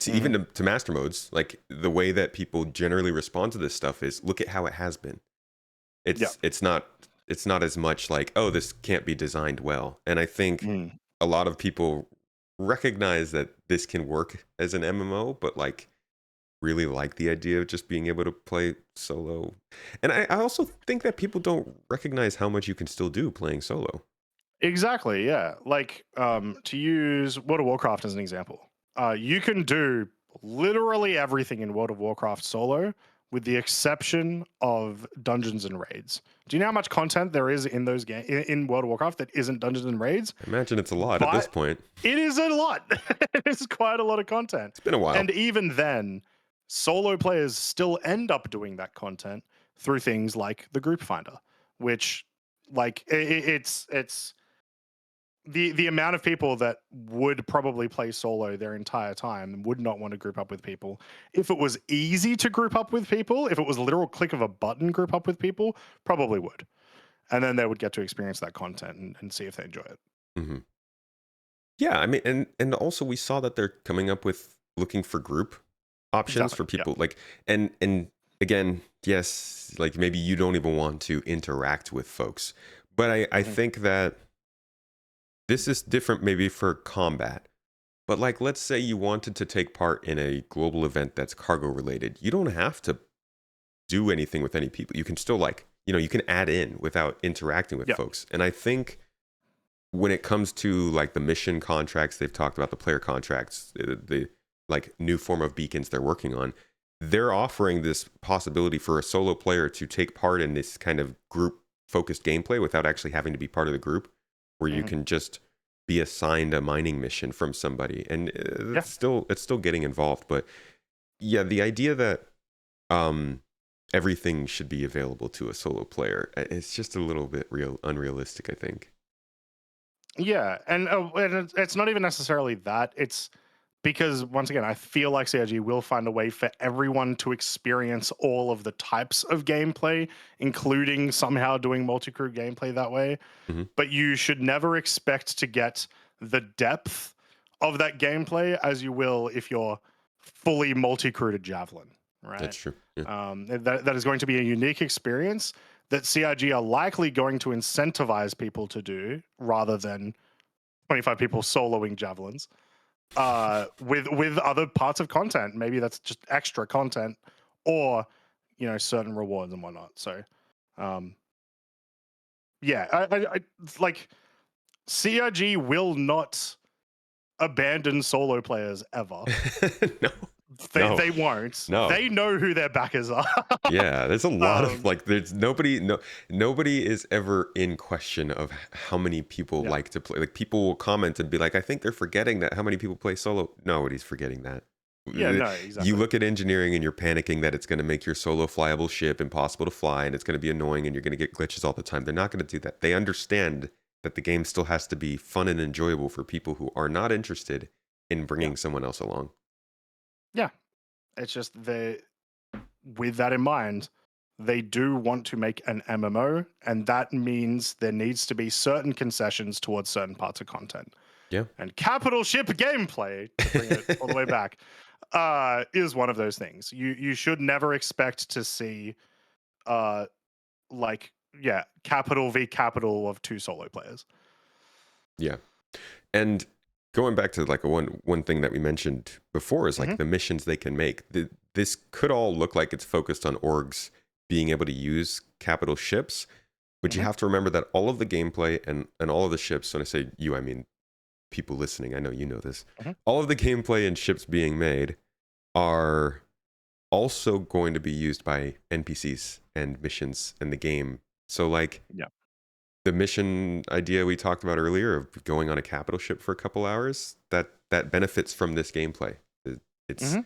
to even Hmm. to master modes. Like the way that people generally respond to this stuff is, look at how it has been. Yeah. It's not as much like, oh, this can't be designed well. And I think Mm. a lot of people recognize that this can work as an MMO, but like really like the idea of just being able to play solo. And I also think that people don't recognize how much you can still do playing solo. Exactly. Yeah. Like to use World of Warcraft as an example, you can do literally everything in World of Warcraft solo, with the exception of dungeons and raids. Do you know how much content there is in those games in World of Warcraft that isn't dungeons and raids? I imagine it's a lot at this But point. it is a lot. It's quite a lot of content. It's been a while. And even then, solo players still end up doing that content through things like the group finder, which like it's the amount of people that would probably play solo their entire time and would not want to group up with people. If it was easy to group up with people, if it was a literal click of a button group up with people, probably would. And then they would get to experience that content and see if they enjoy it. Hmm. Yeah, I mean, and also we saw that they're coming up with looking for group options Exactly. for Yeah. people, like, and again, yes, like maybe you don't even want to interact with folks, but I Mhm. think that this is different maybe for combat. But like, let's say you wanted to take part in a global event that's cargo related. You don't have to do anything with any people. You can still, like, you can add in without interacting with Yeah. folks. And I think when it comes to like the mission contracts, they've talked about the player contracts, the like new form of beacons they're working on. They're offering this possibility for a solo player to take part in this kind of group focused gameplay without actually having to be part of the group, where you Mhm. can just be assigned a mining mission from somebody, and Yeah. it's still getting involved. But yeah, the idea that um, everything should be available to a solo player. It's just a little bit unrealistic, I think. Yeah, and it's not even necessarily that. It's because once again, I feel like CIG will find a way for everyone to experience all of the types of gameplay, including somehow doing multi-crew gameplay that way. Hmm. But you should never expect to get the depth of that gameplay as you will if you're fully multi-crewed Javelin, right? That's true. Yeah. That is going to be a unique experience that CIG are likely going to incentivize people to do rather than 25 people soloing javelins with other parts of content. Maybe that's just extra content or certain rewards and whatnot. So um yeah, like CIG will not abandon solo players ever. No, no, They won't. no. They know who their backers are. Yeah, there's a lot of um like there's nobody no nobody is ever in question of how many people yeah. like to play. Like people will comment and be like, I think they're forgetting that how many people play solo. Nobody's forgetting that. Yeah, no, You exactly. look at engineering and you're panicking that it's going to make your solo flyable ship impossible to fly and it's going to be annoying and you're going to get glitches all the time. They're not going to do that. They understand that the game still has to be fun and enjoyable for people who are not interested in Yeah. bringing someone else along. Yeah. It's just with that in mind, they do want to make an MMO, and that means there needs to be certain concessions towards certain parts of content. Yeah. And capital ship gameplay, to bring it all the way back, is one of those things. You should never expect to see uh like capital v capital of two solo players. Yeah. And going back to like one thing that we mentioned before is like Hmm. the missions they can make. This could all look like it's focused on orgs being able to use capital ships, but you Hmm. have to remember that all of the gameplay and all of the ships, when I say you, I mean people listening, I know you know this, Hmm. all of the gameplay and ships being made are also going to be used by NPCs and missions in the game. So like Yeah. the mission idea we talked about earlier of going on a capital ship for a couple hours, that benefits from this gameplay. It's Hmm.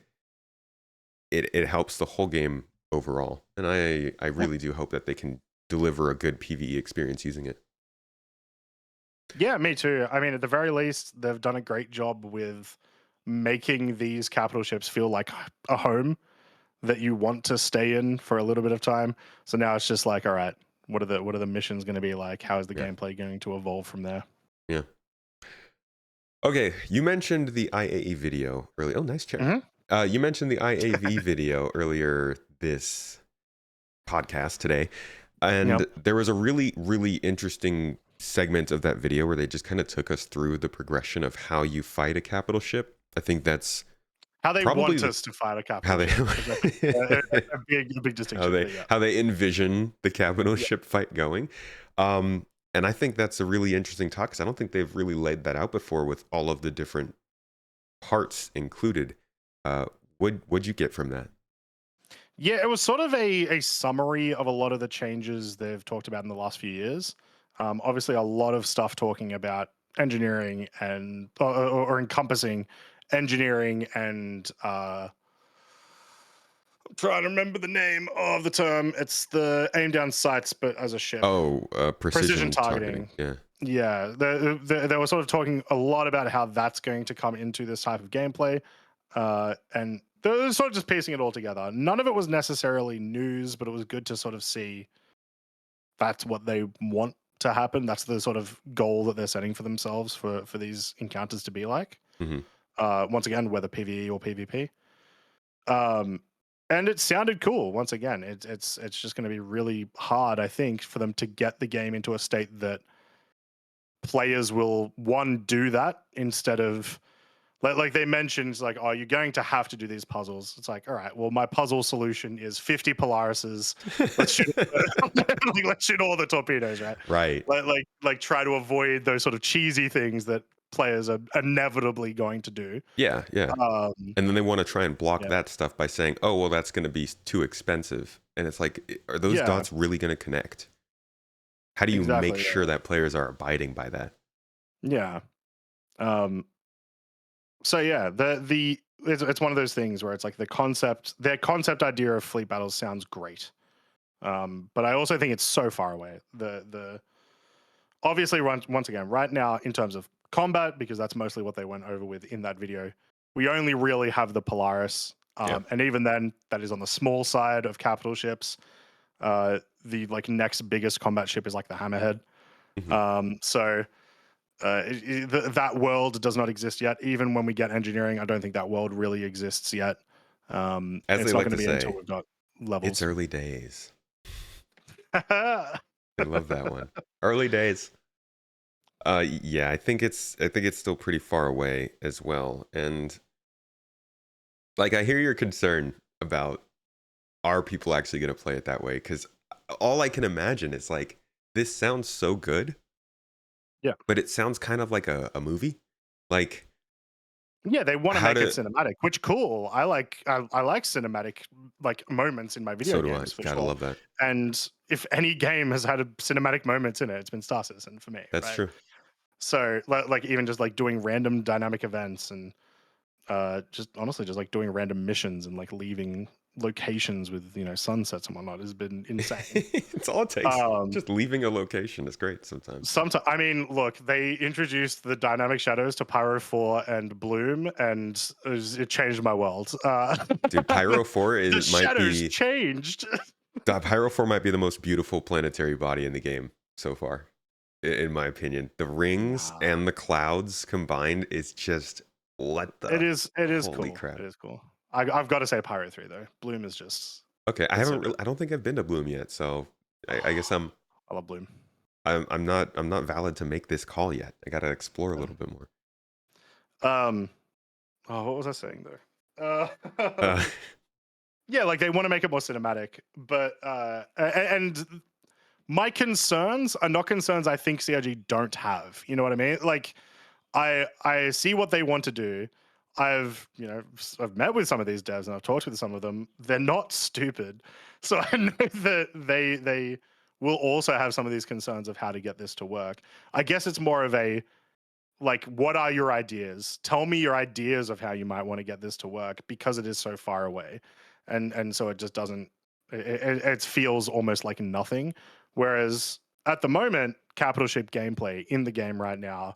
it helps the whole game overall, and I Yeah. really do hope that they can deliver a good PvE experience using it. Yeah, me too. I mean, at the very least, they've done a great job with making these capital ships feel like a home that you want to stay in for a little bit of time. So now it's just like, all right, what are the missions going to be like? How is the Yeah, gameplay going to evolve from there? yeah. Okay, you mentioned the IAE video earlier. Oh, nice chair. Hmm. You mentioned the IAV video earlier this podcast today, Yep. and there was a really really interesting segment of that video where they just kind of took us through the progression of how you fight a capital ship. I think that's How they probably want us to fight a how capital they ship is I think, a big how distinction. they But yeah, how they envision the capital yeah, ship fight going. And I think that's a really interesting talk because I don't think they've really laid that out before with all of the different parts included. Uh, what'd you get from that? yeah. It was sort of a summary of a lot of the changes they've talked about in the last few years. Obviously, a lot of stuff talking about engineering and or encompassing engineering and trying to remember the name of the term. It's the aim down sights, but as a ship. Oh, Precision precision targeting. targeting. Yeah. Yeah, they were sort of talking a lot about how that's going to come into this type of gameplay, and they were sort of just piecing it all together. None of it was necessarily news, but it was good to sort of see that's what they want to happen. That's the sort of goal that they're setting for themselves for these encounters to be like. Hmm. Once again, whether PvE or PvP. Um, and it sounded cool. Once again, it's just going to be really hard, I think, for them to get the game into a state that players will one do that instead of like they mentioned, it's like, oh, you're going to have to do these puzzles. It's like, all right, well, my puzzle solution is 50 Polarises. Let's shoot like, let's shoot all the torpedoes, right? Right. Like try to avoid those sort of cheesy things that players are inevitably going to do. Yeah, yeah. Um, And then they want to try and block yeah, that stuff by saying, "Oh, well, that's going to be too expensive." And it's like, are those yeah, dots really going to connect? How do you make exactly. sure that players are abiding by that? Yeah. Um, so yeah, the it's one of those things where it's like their concept idea of fleet battles sounds great. But I also think it's so far away. The obviously once again, right now in terms of combat, because that's mostly what they went over with in that video, we only really have the Polaris. Yeah. And even then, that is on the small side of capital ships. The like next biggest combat ship is like the Hammerhead. Mhm. So that world does not exist yet. Even when we get engineering, I don't think that world really exists yet. As they It's not like going to to be until say, we've got it's levels. early days. I love that one. Early days. Yeah, I think it's still pretty far away as well. And like I hear your concern about are people actually going to play it that way? Because all I can imagine is like this sounds so good, Yeah. but it sounds kind of like a movie. Like Yeah, they want to how make it to cinematic, which cool. I like cinematic like moments in my video so do I. games for Gotta sure. love that. And if any game has had a cinematic moments in it, it's been Star Citizen for me, That's right? true. So like even just like doing random dynamic events and just honestly just like doing random missions and like leaving locations with sunsets and whatnot has been insane. It's all it takes. Um, Just leaving a location is great sometimes. Sometimes, I mean, look, they introduced the dynamic shadows to Pyro 4 and Bloom, and it changed my world. Dude, Pyro 4 The might shadows be changed. Pyro 4 might be the most beautiful planetary body in the game so far, in my opinion. The rings Nah, and the clouds combined is just what it the is. It is holy cool. crap. It is cool. I've got to say Pyro 3 though. Bloom is just. Okay, It's so good. I don't think I've been to Bloom yet, so I guess I love Bloom. I'm not valid to make this call yet. I gotta explore a little bit more. Um. Oh, what was I saying though? Uh, Yeah, like they want to make it more cinematic, but and my concerns are not concerns I think CIG don't have. You know what I mean? Like I see what they want to do. I've met with some of these devs and I've talked with some of them. They're not stupid, so I know that they will also have some of these concerns of how to get this to work. I guess it's more of a like, what are your ideas? Tell me your ideas of how you might want to get this to work because it is so far away, and so it just doesn't. It feels almost like nothing. Whereas at the moment, capital ship gameplay in the game right now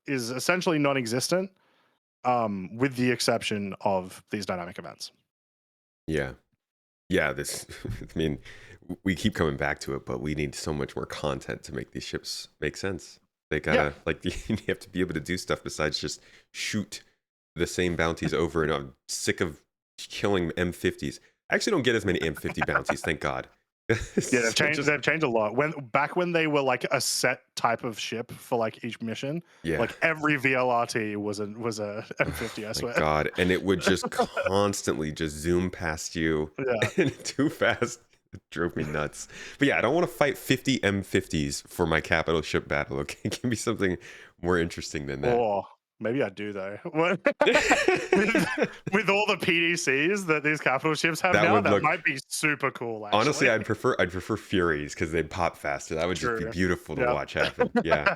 is essentially non-existent, with the exception of these dynamic events. yeah. Yeah, this I mean, we keep coming back to it, but we need so much more content to make these ships make sense. They Yeah, gotta like you have to be able to do stuff besides just shoot the same bounties over and I'm sick of killing M50s. I actually don't get as many M50 bounties, thank God. yeah, they've So changed. just They've changed a lot. When they were like a set type of ship for like each mission, yeah. like every VLRT was a M50. I My swear. God. And it would just constantly just zoom past you Yeah. and too fast. It drove me nuts. But yeah, I don't want to fight 50 M50s for my capital ship battle. Okay, give me something more interesting than that. Or maybe I do though. with with all the PDCs that these capital ships have That now, would that look might be super cool. honestly, Actually, I'd prefer Furies because they'd pop faster. That would just be true. beautiful to Yep. watch happen. Yeah.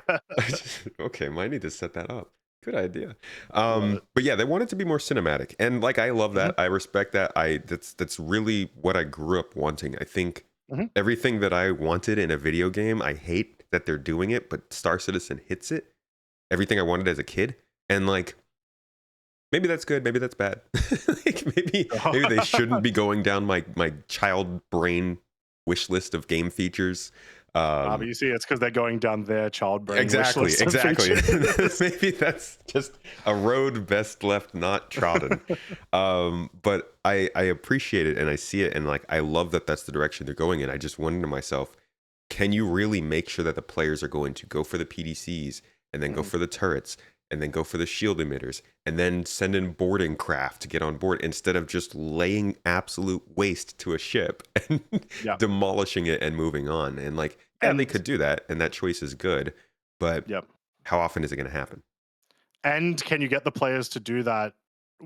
Okay, might need to set that up. Good idea. Love it. But yeah, they want it to be more cinematic. And like I love Mhm, that. I respect that. That's really what I grew up wanting. I think mhm. everything that I wanted in a video game, I hate that they're doing it, but Star Citizen hits it. Everything I wanted as a kid. And like maybe that's good, maybe that's bad. Like maybe they shouldn't be going down my child brain wish list of game features. But you see, it's because they're going down their child brain wish Exactly, list of exactly. features. Maybe that's just a road best left not trodden. But I appreciate it and I see it and like I love that that's the direction they're going in. I just wonder to myself, can you really make sure that the players are going to go for the PDCs and then go Mhm. for the turrets and then go for the shield emitters and then send in boarding craft to get on board instead of just laying absolute waste to a ship and Yeah, demolishing it and moving on? And like, yeah, they and could do that and that choice is good, but yep. how often is it going to happen? And can you get the players to do that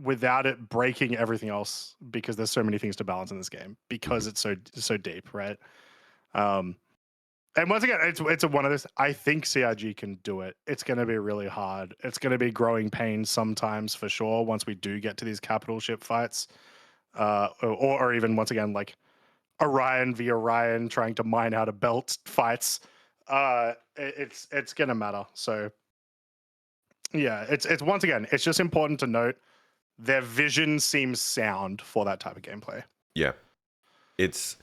without it breaking everything else? Because there's so many things to balance in this game Mhm. because it's so deep, right? Um, And once again, it's one of this. I think CRG can do it. It's going to be really hard. It's going to be growing pains sometimes for sure. Once we do get to these capital ship fights, or even once again like Orion v Orion trying to mine out a belt fights, it's going to matter. So yeah, it's once again, it's just important to note their vision seems sound for that type of gameplay. Yeah, it's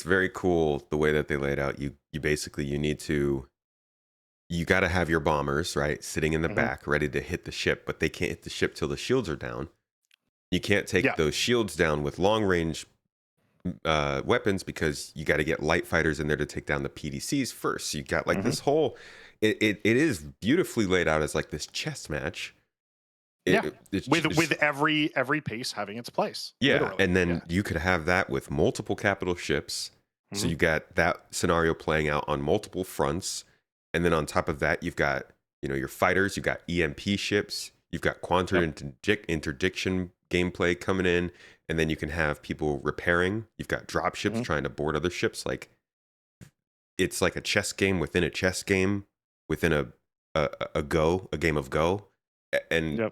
very cool the way that they laid out. You basically you got to have your bombers right sitting in the back ready to hit the ship, but they can't hit the ship till the shields are down. You can't take those shields down with long range weapons because you got to get light fighters in there to take down the PDCs first. So you got like this whole it is beautifully laid out as like this chess match. With every piece having its place. Yeah, literally. and then you could have that with multiple capital ships. So you got that scenario playing out on multiple fronts, and then on top of that, you've got your fighters, you've got EMP ships, you've got quantum interdiction gameplay coming in, and then you can have people repairing. You've got drop ships trying to board other ships. Like it's like a chess game within a chess game within a game of Go. And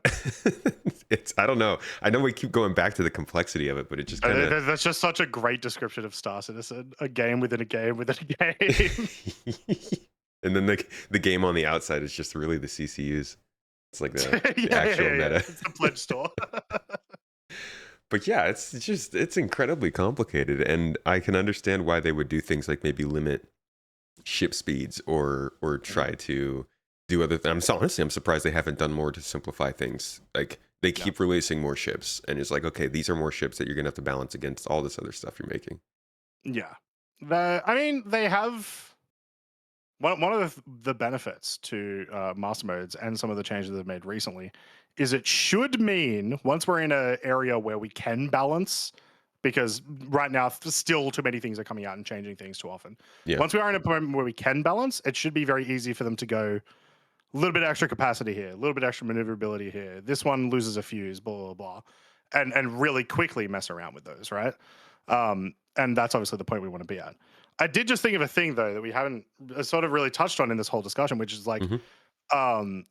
it's I don't know. I know we keep going back to the complexity of it, but it just kind of that's just such a great description of Star Citizen. A game within a game within a game. And then the game on the outside is just really the CCUs. It's like the actual meta. It's a pledge store. But yeah, it's incredibly complicated, and I can understand why they would do things like maybe limit ship speeds or try to do other things. Honestly, I'm surprised they haven't done more to simplify things. Like they keep releasing more ships, and it's like, okay, these are more ships that you're gonna have to balance against all this other stuff you're making. Yeah, they have one of the benefits to master modes and some of the changes they've made recently is it should mean once we're in an area where we can balance, because right now still too many things are coming out and changing things too often. Once we are in a point where we can balance, it should be very easy for them to go a little bit extra capacity here, a little bit extra maneuverability here. This one loses a fuse, blah, blah, blah. And really quickly mess around with those, right? And that's obviously the point we want to be at. I did just think of a thing, though, that we haven't sort of really touched on in this whole discussion, which is like one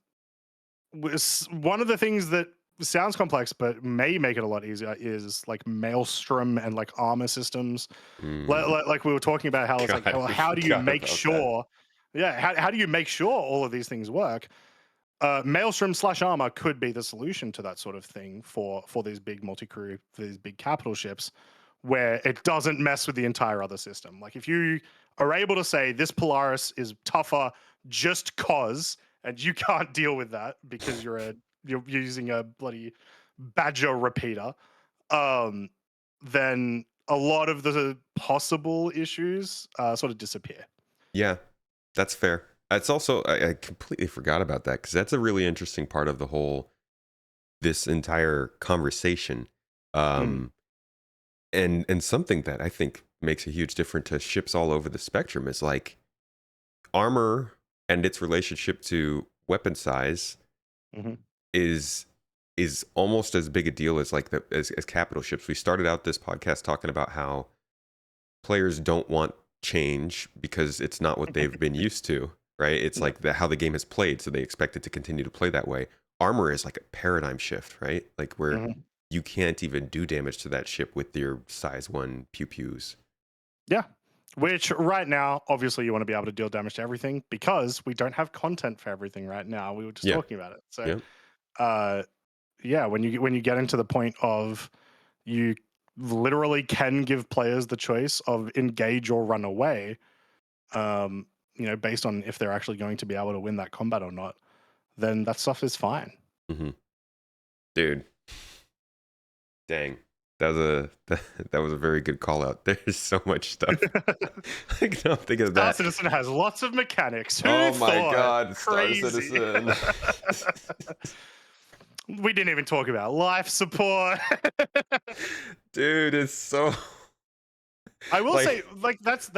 of the things that sounds complex but may make it a lot easier is like maelstrom and like armor systems. Like we were talking about how it's like, well, how do you make sure... how do you make sure all of these things work? Maelstrom / armor could be the solution to that sort of thing for these big multi-crew, for these big capital ships, where it doesn't mess with the entire other system. Like if you are able to say this Polaris is tougher just cause, and you can't deal with that because you're using a bloody Badger repeater, then a lot of the possible issues sort of disappear. Yeah. That's fair. It's also I completely forgot about that because that's a really interesting part of this entire conversation, and something that I think makes a huge difference to ships all over the spectrum is like armor and its relationship to weapon size is almost as big a deal as like as capital ships. We started out this podcast talking about how players don't want change because it's not what they've been used to, right? It's like how the game has played, so they expect it to continue to play that way. Armor is like a paradigm shift, right? Like where you can't even do damage to that ship with your size 1 pew-pews. Yeah, which right now, obviously you want to be able to deal damage to everything because we don't have content for everything right now. We were just talking about it. So when you get into the point of you literally can give players the choice of engage or run away, based on if they're actually going to be able to win that combat or not, then that stuff is fine. Dude, dang, that was a very good call out. There's so much stuff. Like, no, I'm thinking of that. Star Citizen has lots of mechanics. Oh my god, Crazy. Star Citizen. We didn't even talk about life support. Dude, it's so... I will say, like, that's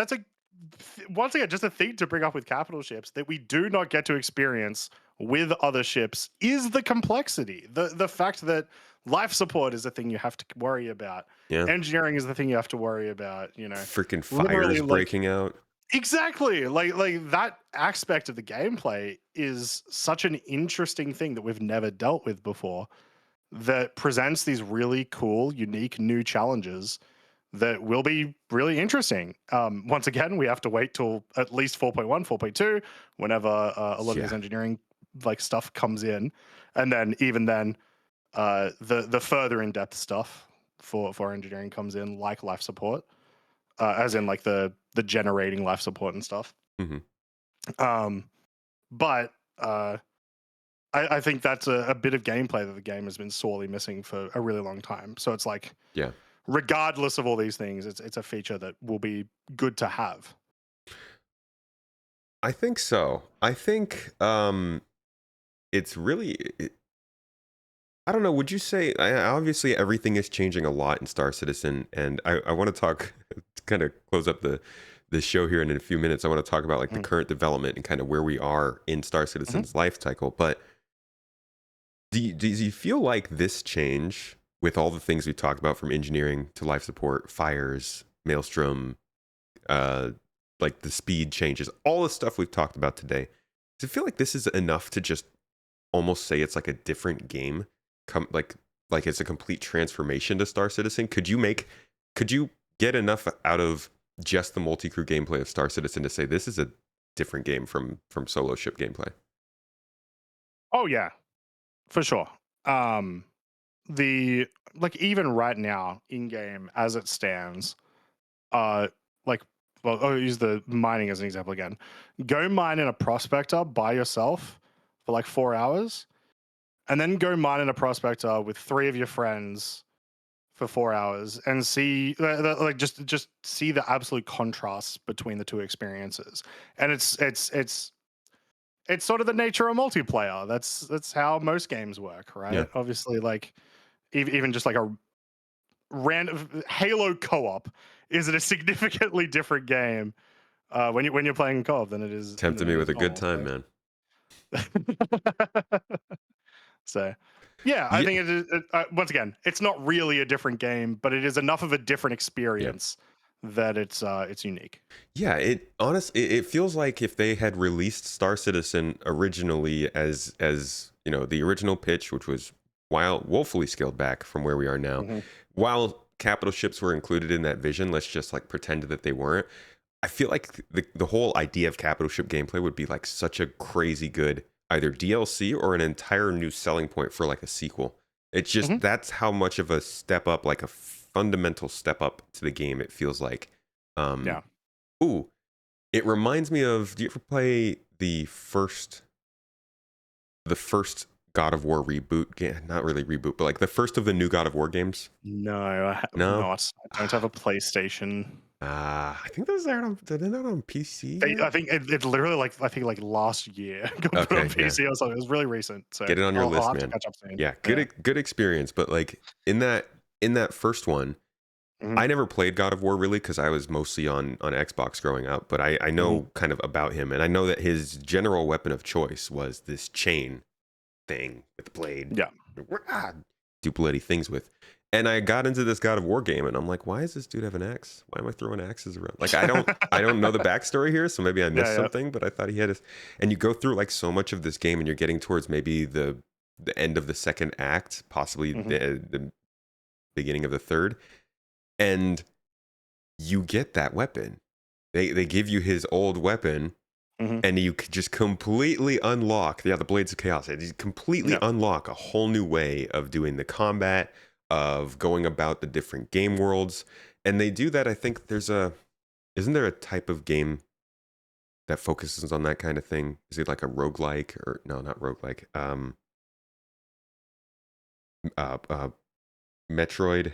once again, just a thing to bring up with capital ships that we do not get to experience with other ships is the complexity. The fact that life support is a thing you have to worry about. Engineering is the thing you have to worry about, Freaking fires breaking out. Exactly. Like that aspect of the gameplay is such an interesting thing that we've never dealt with before, that presents these really cool, unique new challenges that will be really interesting. Once again, we have to wait till at least 4.1, 4.2, whenever a lot of this Yeah. engineering like stuff comes in, and then even then, the further in depth stuff for engineering comes in, like life support, as in like the generating life support and stuff. Hmm. Um, but I think that's a bit of gameplay that the game has been sorely missing for a really long time. So it's like, Yeah. regardless of all these things, it's a feature that will be good to have. I think so. I think it's really. I don't know. Would you say obviously everything is changing a lot in Star Citizen, and I want to talk to kind of close up the show here, and in a few minutes I want to talk about like the Mm. current development and kind of where we are in Star Mhm. Citizen's life cycle. But do you feel like this change with all the things we talked about from engineering to life support, fires, Maelstrom, uh, like the speed changes, all the stuff we've talked about today, does it feel like this is enough to just almost say it's like a different game, come like it's a complete transformation to Star Citizen? Could you get enough out of just the multi-crew gameplay of Star Citizen to say this is a different game from solo ship gameplay? Oh yeah, for sure. Um, the like even right now in game as it stands, uh, like well, I'll use the mining as an example again. Go mine in a prospector by yourself for like 4 hours, and then go mine in a prospector with three of your friends for 4 hours, and see like just see the absolute contrast between the two experiences. And it's sort of the nature of multiplayer. That's how most games work, Yeah. right? Obviously, like even just like a random Halo co-op is it a significantly different game when you're playing co-op than Tempted it me is with a good normal. time, man. So yeah, I Yeah. think it is. Once again, it's not really a different game, but it is enough of a different Yeah. experience that it's unique. Yeah, it feels like if they had released Star Citizen originally as you know, the original pitch, which was woefully scaled back from where we are now, Hmm. while capital ships were included in that vision, let's just like pretend that they weren't. I feel like the whole idea of capital ship gameplay would be like such a crazy good either DLC or an entire new selling point for like a sequel. It's just Hmm. that's how much of a step up, like a fundamental step up to the game it feels like. Um, Yeah. ooh, it reminds me of. Do you ever play the first God of War reboot game? Not really reboot, but like the first of the new God of War games. No, I have No. not. I don't have a PlayStation. I think those are on. Are they not on PC yet? I think it's literally like I think like last year got put on Okay, yeah. PC or something. It was really recent, so Get it on your I'll list, have to man. catch up soon. Yeah, Yeah. good experience. But like in that first one, Hmm. I never played God of War really because I was mostly on Xbox growing up. But I Hmm. know kind of about him, and I know that his general weapon of choice was this chain thing with the blade, Yeah. ah, do bloody things with. And I got into this God of War game, and I'm like, why does this dude have an axe? Why am I throwing axes around? Like, I don't know the backstory here, so maybe I missed Yeah. Yeah. something. But I thought he had his. And you go through like so much of this game, and you're getting towards maybe the end of the second act, possibly Hmm. the beginning of the third, and you get that weapon. They give you his old weapon, Hmm. and you could just completely unlock, yeah, the Blades of Chaos. You completely Yeah. unlock a whole new way of doing the combat, of going about the different game worlds. And they do that. I think isn't there a type of game that focuses on that kind of thing? Is it like a roguelike, or no, not roguelike, uh uh Metroid,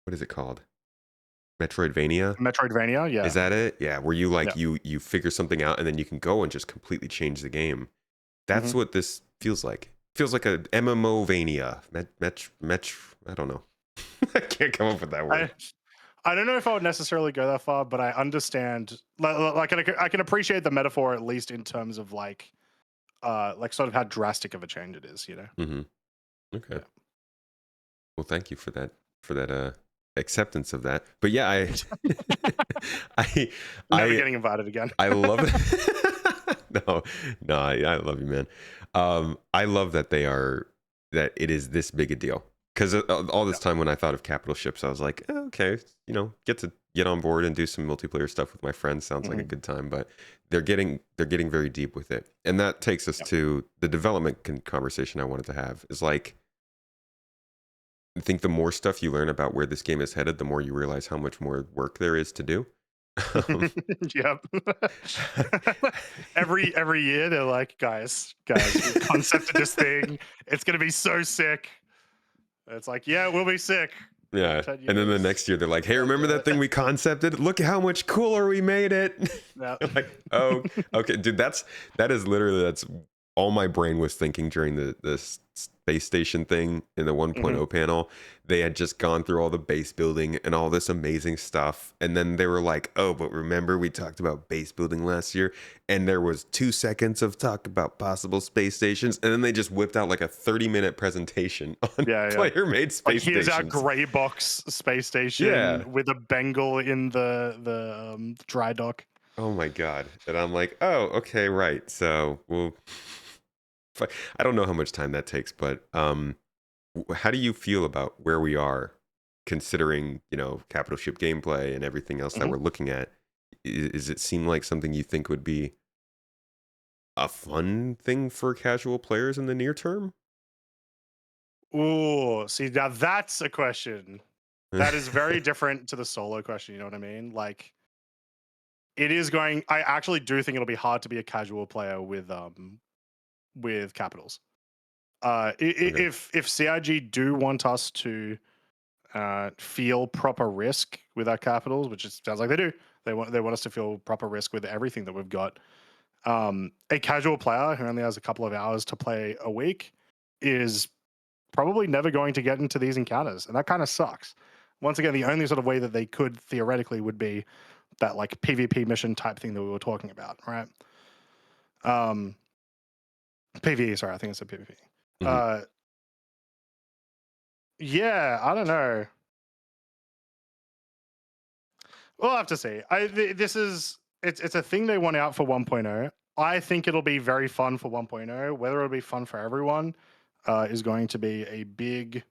what is it called? Metroidvania? Metroidvania. Is Yeah. that it? Yeah, where you like Yeah. you figure something out and then you can go and just completely change the game. That's Hmm. what this feels like. Feels like a MMOvania. I don't know. I can't come up with that word. I I don't know if I would necessarily go that far, but I understand. Like I can appreciate the metaphor at least in terms of like sort of how drastic of a change it is. You know. Hmm. Okay. Yeah. Well, thank you for that. For that. acceptance of that. But yeah, I Never I getting invited again. I love it. No, I love you, man. I love that that it is this big a deal. Because all this time when I thought of capital ships, I was like, okay, get to get on board and do some multiplayer stuff with my friends. Sounds like a good time. But they're getting very deep with it, and that takes us to the development conversation I wanted to have. Is like, I think the more stuff you learn about where this game is headed, the more you realize how much more work there is to do. Yep. every year they're like, guys, we concepted this thing. It's gonna be so sick. It's like, yeah, we'll be sick. Yeah. 10 And then the years. next year they're like, hey, Don't remember do that it. thing we concepted? Look at how much cooler we made it. Yeah. Like, oh, okay, dude, that's all my brain was thinking during the space station thing in the 1.0 panel. They had just gone through all the base building and all this amazing stuff. And then they were like, oh, but remember we talked about base building last year? And there was 2 seconds of talk about possible space stations. And then they just whipped out like a 30-minute presentation on player-made space here's stations. our gray box space station with a Bengal in the dry dock. Oh my God. And I'm like, oh, okay, right. So I don't know how much time that takes, but how do you feel about where we are considering, capital ship gameplay and everything else that we're looking at? Is it seem like something you think would be a fun thing for casual players in the near term? Ooh, see, now that's a question that is very different to the solo question. You know what I mean? Like, I actually do think it'll be hard to be a casual player with capitals. If CIG do want us to feel proper risk with our capitals, which sounds like they do, they want us to feel proper risk with everything that we've got. A casual player who only has a couple of hours to play a week is probably never going to get into these encounters, and that kind of sucks. Once again, the only sort of way that they could theoretically would be that like PvP mission type thing that we were talking about, right? PvE, sorry, I think it's a PvP. Yeah, I don't know. We'll have to see. It's a thing they want out for 1.0. I think it'll be very fun for 1.0. Whether it'll be fun for everyone is going to be a big,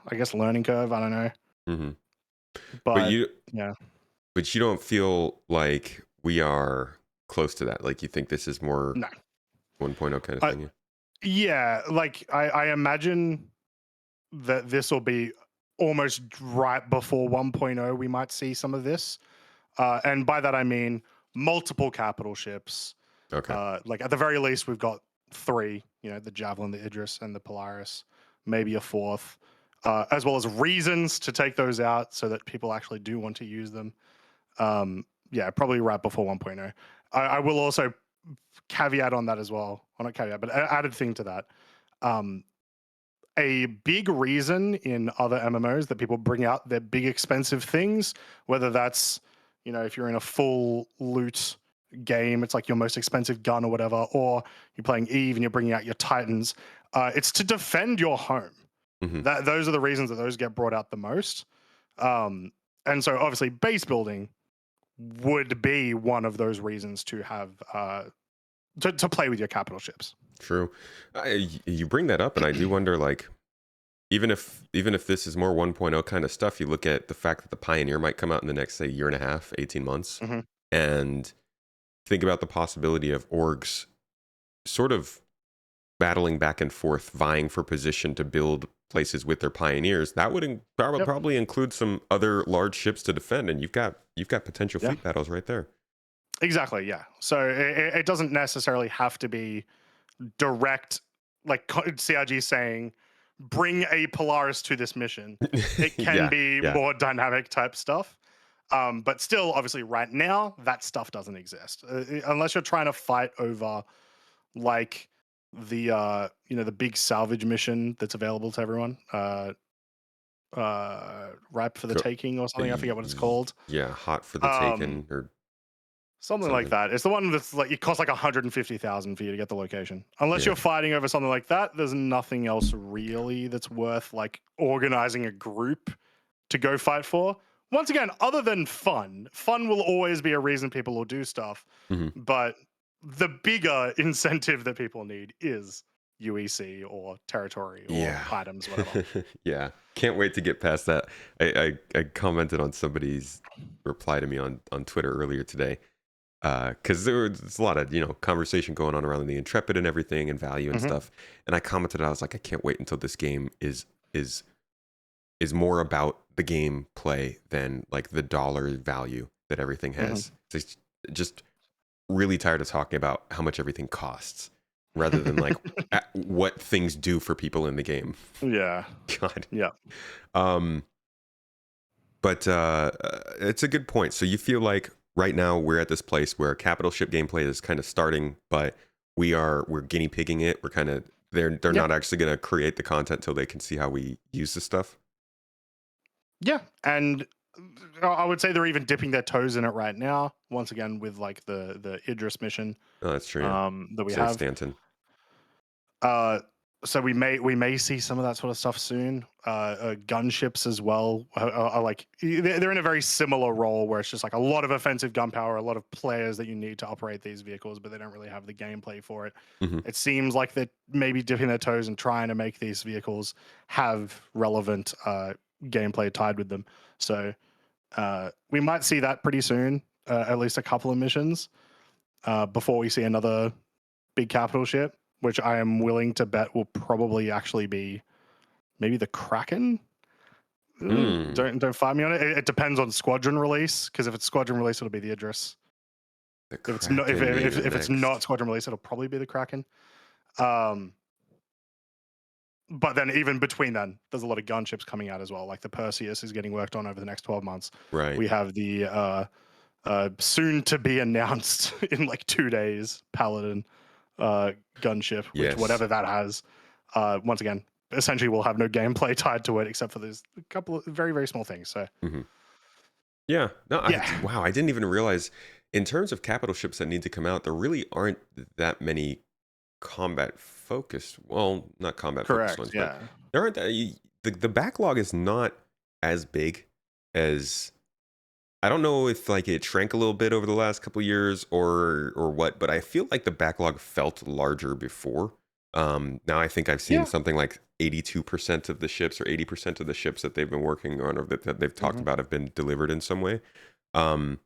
I guess, learning curve. I don't know. But you yeah. But you don't feel like we are close to that. Like you think this is more 1.0 kind of thing. Yeah, like I imagine that this will be almost right before 1.0 we might see some of this. And by that I mean multiple capital ships. Okay. Like at the very least we've got 3, the Javelin, the Idris, and the Polaris, maybe a 4th, as well as reasons to take those out so that people actually do want to use them. Yeah, probably right before 1.0. I will also caveat on that as well. Well, not caveat, but added thing to that. A big reason in other MMOs that people bring out their big expensive things, whether that's, if you're in a full loot game, it's like your most expensive gun or whatever, or you're playing Eve and you're bringing out your Titans, it's to defend your home. Those are the reasons that those get brought out the most. And so obviously base building would be one of those reasons to have to play with your capital ships. True. You bring that up and I do wonder, like, even if this is more 1.0 kind of stuff, you look at the fact that the Pioneer might come out in the next, say, year and a half, 18 months, and think about the possibility of orgs sort of battling back and forth, vying for position to build places with their Pioneers. That would probably include some other large ships to defend, and you've got potential fleet battles right there. Exactly, yeah. So it doesn't necessarily have to be direct, like CIG saying, bring a Polaris to this mission. It can be more dynamic type stuff. But still, obviously, right now, that stuff doesn't exist. Unless you're trying to fight over, like, the big salvage mission that's available to everyone. Ripe for the taking or something. I forget what it's called. Yeah, hot for the taking or Something like something. that. It's the one that's like it costs like 150,000 for you to get the location. Unless Yeah. you're fighting over something like that, there's nothing else really that's worth like organizing a group to go fight for. Once again, other than fun will always be a reason people will do stuff. Hmm. But the bigger incentive that people need is UEC or territory or Yeah. items, whatever. Yeah. Can't wait to get past that. I commented on somebody's reply to me on Twitter earlier today. Because there's a lot of conversation going on around the Intrepid and everything and value and Hmm. stuff. And I commented, I was like, I can't wait until this game is is more about the gameplay than like the dollar value that everything Hmm. has. It's just really tired of talking about how much everything costs rather than like what things do for people in the game. Yeah. God. Yeah. Um, but it's a good point. So you feel like right now we're at this place where capital ship gameplay is kind of starting, but we're guinea pigging it. We're kind of they're Yeah. not actually going to create the content till they can see how we use the stuff. Yeah. And I would say they're even dipping their toes in it right now. Once again, with like the Idris mission Oh, that's true. Yeah. that we Save have. Stanton. So we may see some of that sort of stuff soon. Gunships as well are like they're in a very similar role where it's just like a lot of offensive gun power, a lot of players that you need to operate these vehicles, but they don't really have the gameplay for it. Hmm. It seems like they're maybe dipping their toes and trying to make these vehicles have relevant gameplay tied with them. So we might see that pretty soon, at least a couple of missions before we see another big capital ship, which I am willing to bet will probably actually be maybe the Kraken. Hmm. Don't fight me on it. It depends on squadron release, because if it's squadron release, it'll be the Idris. The If it's not, Kraken being the if it's not next. squadron release, it'll probably be the Kraken. Um, but then even between then, there's a lot of gunships coming out as well. Like the Perseus is getting worked on over the next 12 months. Right. We have the soon to be announced in like 2 days Paladin gunship, which Yes. whatever that has, once again, essentially will have no gameplay tied to it except for there's a couple of very, very small things. So Hmm. Yeah. No. yeah, Wow. I didn't even realize. In terms of capital ships that need to come out, there really aren't that many combat focused. Well, not combat focused correct. ones, but Yeah. there aren't that. The backlog is not as big as. I don't know if like it shrank a little bit over the last couple of years or what, but I feel like the backlog felt larger before. Now I think I've seen Yeah. something like 82% of the ships or 80% of the ships that they've been working on or that they've talked Hmm. about have been delivered in some way. Um,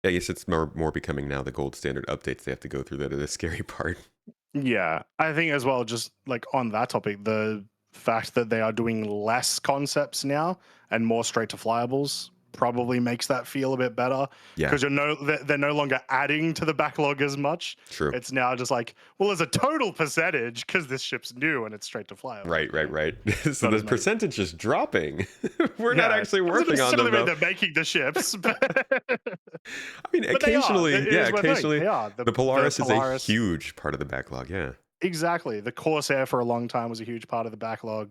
I guess it's more becoming now the gold standard updates they have to go through that are the scary part. Yeah. I think as well, just like on that topic, the fact that they are doing less concepts now and more straight to flyable probably makes that feel a bit better, Yeah, because they're no longer adding to the backlog as much. true. It's now just like, well, there's a total percentage because this ship's new and it's straight to flyable. Right, right, right. So Not the as many. percentage is dropping. We're not Yeah, actually doesn't working on necessarily them mean though. they're making the ships, but I mean, they are. occasionally, It yeah, is worth noting. occasionally They are the the Polaris is a Polaris. huge part of the backlog. Yeah. Exactly. The Corsair for a long time was a huge part of the backlog.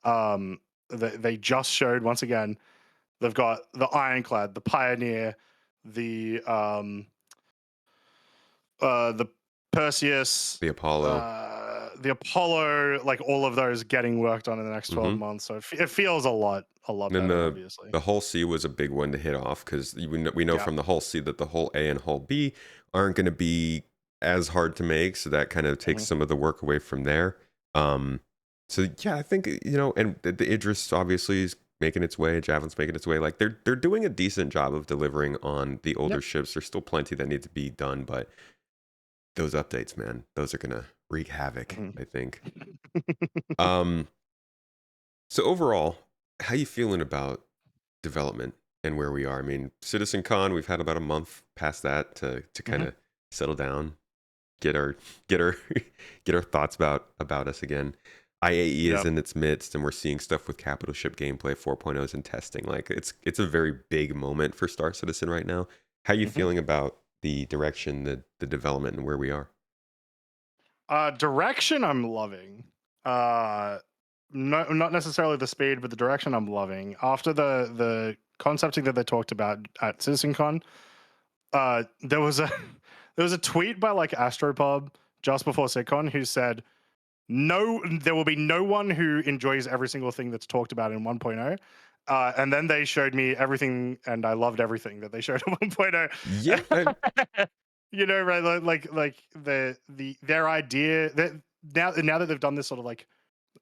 Um, they just showed once again. They've got the Ironclad, the Pioneer, the Perseus, The Apollo. the Apollo, like all of those getting worked on in the next 12 Hmm. months. So it feels a lot And then better, obviously. the Hull C was a big one to hit off because we know Yeah. from the Hull C that the Hull A and Hull B aren't going to be as hard to make, so that kind of takes Mhm. some of the work away from there. Um, so yeah, I think and the Idris obviously is making its way. Javelin's making its way. Like they're doing a decent job of delivering on the older Yep. ships. There's still plenty that need to be done, but those updates, man, those are gonna wreak havoc, Mhm. I think. Um, so overall, how you feeling about development and where we are? I mean, Citizen Con, we've had about a month past that to kind Mhm. of settle down, get our get our get our thoughts about us again. IAE is Yep. in its midst, and we're seeing stuff with Capital Ship Gameplay 4.0 is in testing. Like it's a very big moment for Star Citizen right now. How you Mhm. feeling about the direction, the development, and where we are? Direction I'm loving. Uh, not necessarily the speed, but the direction I'm loving. After the concepting that they talked about at CitizenCon, There was a there was a tweet by like Astropub just before SitCon who said, no, there will be no one who enjoys every single thing that's talked about in 1.0. And then they showed me everything, and I loved everything that they showed in 1.0. Yeah. You know, right? Like their idea that now that they've done this sort of like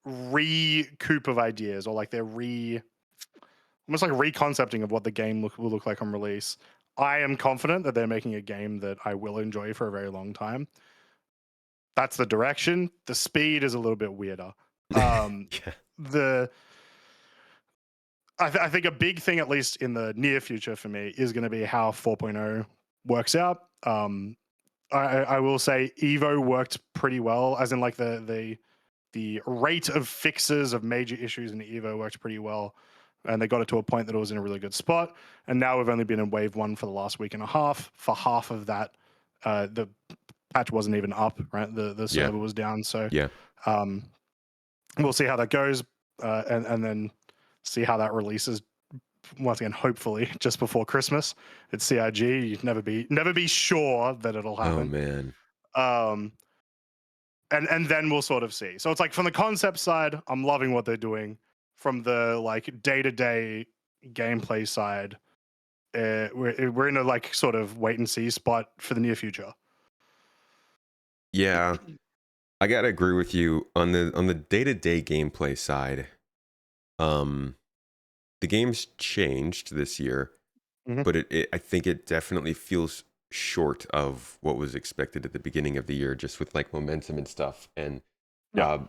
recoup of ideas, or like they're almost like reconcepting of what the game will look like on release. I am confident that they're making a game that I will enjoy for a very long time. That's the direction. The speed is a little bit weirder. Yeah. The I think a big thing, at least in the near future for me, is going to be how 4.0 works out. I will say Evo worked pretty well, as in like the rate of fixes of major issues in Evo worked pretty well, and they got it to a point that it was in a really good spot. And now we've only been in wave 1 for the last week and a half. For half of that, the patch wasn't even up, right? The server was down. So Yeah. we'll see how that goes, and then see how that releases once again, hopefully just before Christmas. It's CIG. You'd never be sure that it'll Oh happen. man. And then we'll sort of see. So it's like from the concept side, I'm loving what they're doing. From the like day-to-day gameplay side, we're in a like sort of wait and see spot for the near future. Yeah. I gotta agree with you on the day-to-day gameplay side. The game's changed this year, Mhm. but I think it definitely feels short of what was expected at the beginning of the year, just with like momentum and stuff. And Yeah. uh,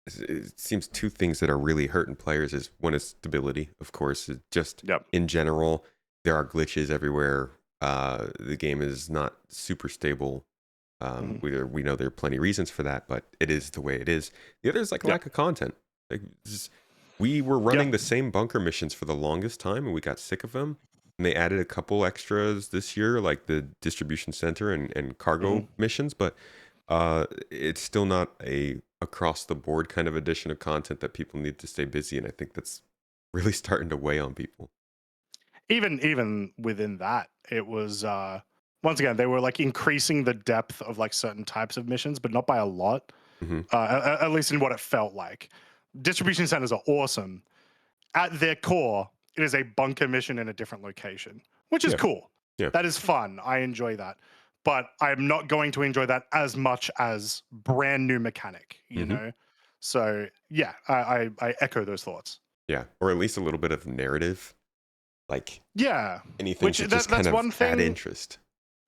it seems two things that are really hurting players is one is stability, of course. Just Yep. in general, there are glitches everywhere. The game is not super stable. We know there are plenty of reasons for that, but it is the way it is. The other is like lack of content. Like we were running the same bunker missions for the longest time, and we got sick of them. And they added a couple extras this year, like the distribution center and cargo missions, but it's still not a across the board kind of addition of content that people need to stay busy. And I think that's really starting to weigh on people. Even within that, it was once again, they were like increasing the depth of like certain types of missions, but not by a lot. Mm-hmm. At least in what it felt like. Distribution centers are awesome. At their core, it is a bunker mission in a different location, which is cool. Yeah. That is fun. I enjoy that. But I'm not going to enjoy that as much as brand new mechanic, you know? So yeah, I echo those thoughts. Yeah. Or at least a little bit of narrative. Like anything Which to just kind that's of one add thing. interest.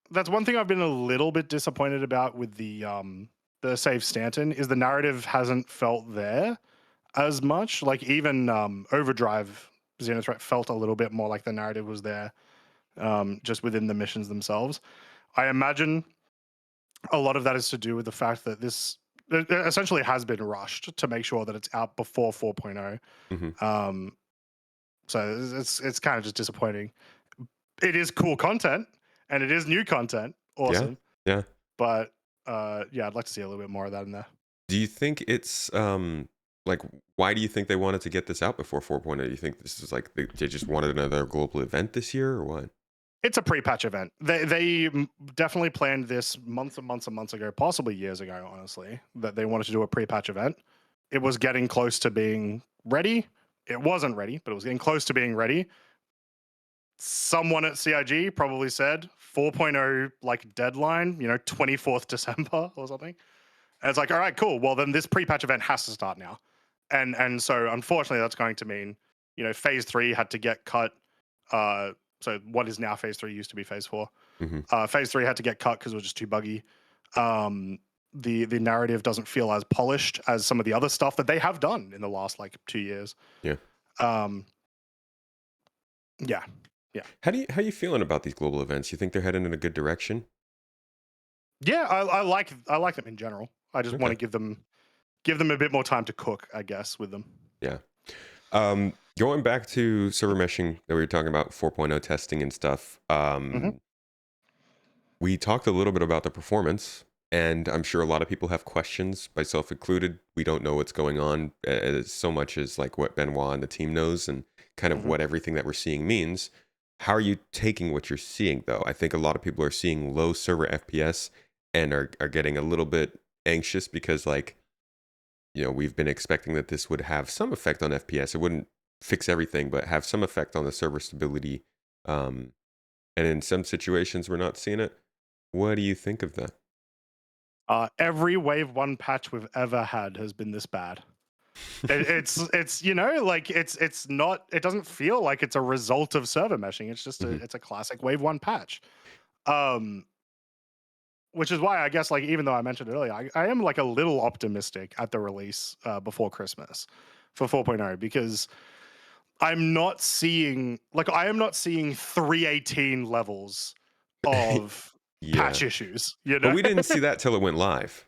That's one thing I've been a little bit disappointed about with the Save Stanton is the narrative hasn't felt there as much. Like even Overdrive Xenothreat felt a little bit more like the narrative was there, just within the missions themselves. I imagine a lot of that is to do with the fact that this essentially has been rushed to make sure that it's out before 4.0. So it's kind of just disappointing. It is cool content and it is new content. Awesome. Yeah. But yeah, I'd like to see a little bit more of that in there. Do you think it's like why do you think they wanted to get this out before 4.0? Do you think this is like they just wanted another global event this year or what? It's a pre-patch event. They definitely planned this months and months and months ago, possibly years ago, honestly, that they wanted to do a pre-patch event. It was getting close to being ready. It wasn't ready, but it was getting close to being ready. Someone at CIG probably said 4.0 like deadline, 24th December or something. And it's like, all right, cool. Well, then this pre-patch event has to start now. And so unfortunately that's going to mean, phase 3 had to get cut. So what is now phase 3 used to be phase 4. Phase 3 had to get cut because it was just too buggy. The narrative doesn't feel as polished as some of the other stuff that they have done in the last like 2 years. Yeah. Yeah. How you feeling about these global events? You think they're heading in a good direction? Yeah, I like them in general. I just want to give them a bit more time to cook, I guess, with them. Yeah. Going back to server meshing that we were talking about, 4.0 testing and stuff. We talked a little bit about the performance, and I'm sure a lot of people have questions, myself included. We don't know what's going on as so much as like what Benoit and the team knows and kind of what everything that we're seeing means. how are you taking what you're seeing though? I think a lot of people are seeing low server FPS and are getting a little bit anxious because like, we've been expecting that this would have some effect on FPS. It wouldn't fix everything, but have some effect on the server stability. Um, and in some situations, we're not seeing it. What do you think of that? Every Wave 1 patch we've ever had has been this bad. It's like it's not, it doesn't feel like it's a result of server meshing. It's just Hmm. it's a classic Wave 1 patch. Um, which is why I guess, like, even though I mentioned it earlier, I am like a little optimistic at the release before Christmas for 4.0, because I am not seeing 318 levels of Yeah, patch issues, you but know? we didn't see that till it went live.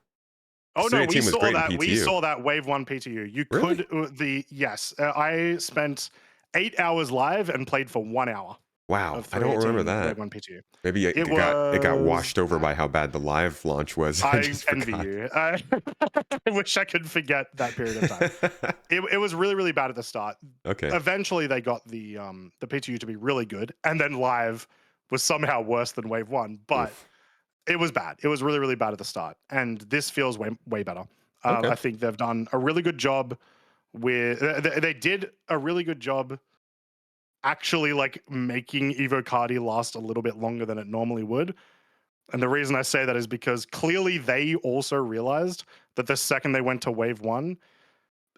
Oh Because no, 318 was great in we PTU. saw that Wave 1 PTU. You Really? could yes, I spent 8 hours live and played for 1 hour of Wow, I don't remember 318 Wave that. 1 PTU. Maybe It it got was washed over bad. by how bad the live launch was. I I just envy forgot. you. I wish I could forget that period of time. It was really, really bad at the start. Okay. Eventually they got the PTU to be really good, and then live was somehow worse than Wave 1, but Oof. it was bad. It was really, really bad at the start, and this feels way, way better. Okay. I think they've done a really good job with. They did a really good job actually like making Evo Cardi last a little bit longer than it normally would. And the reason I say that is because clearly they also realized that the second they went to Wave 1,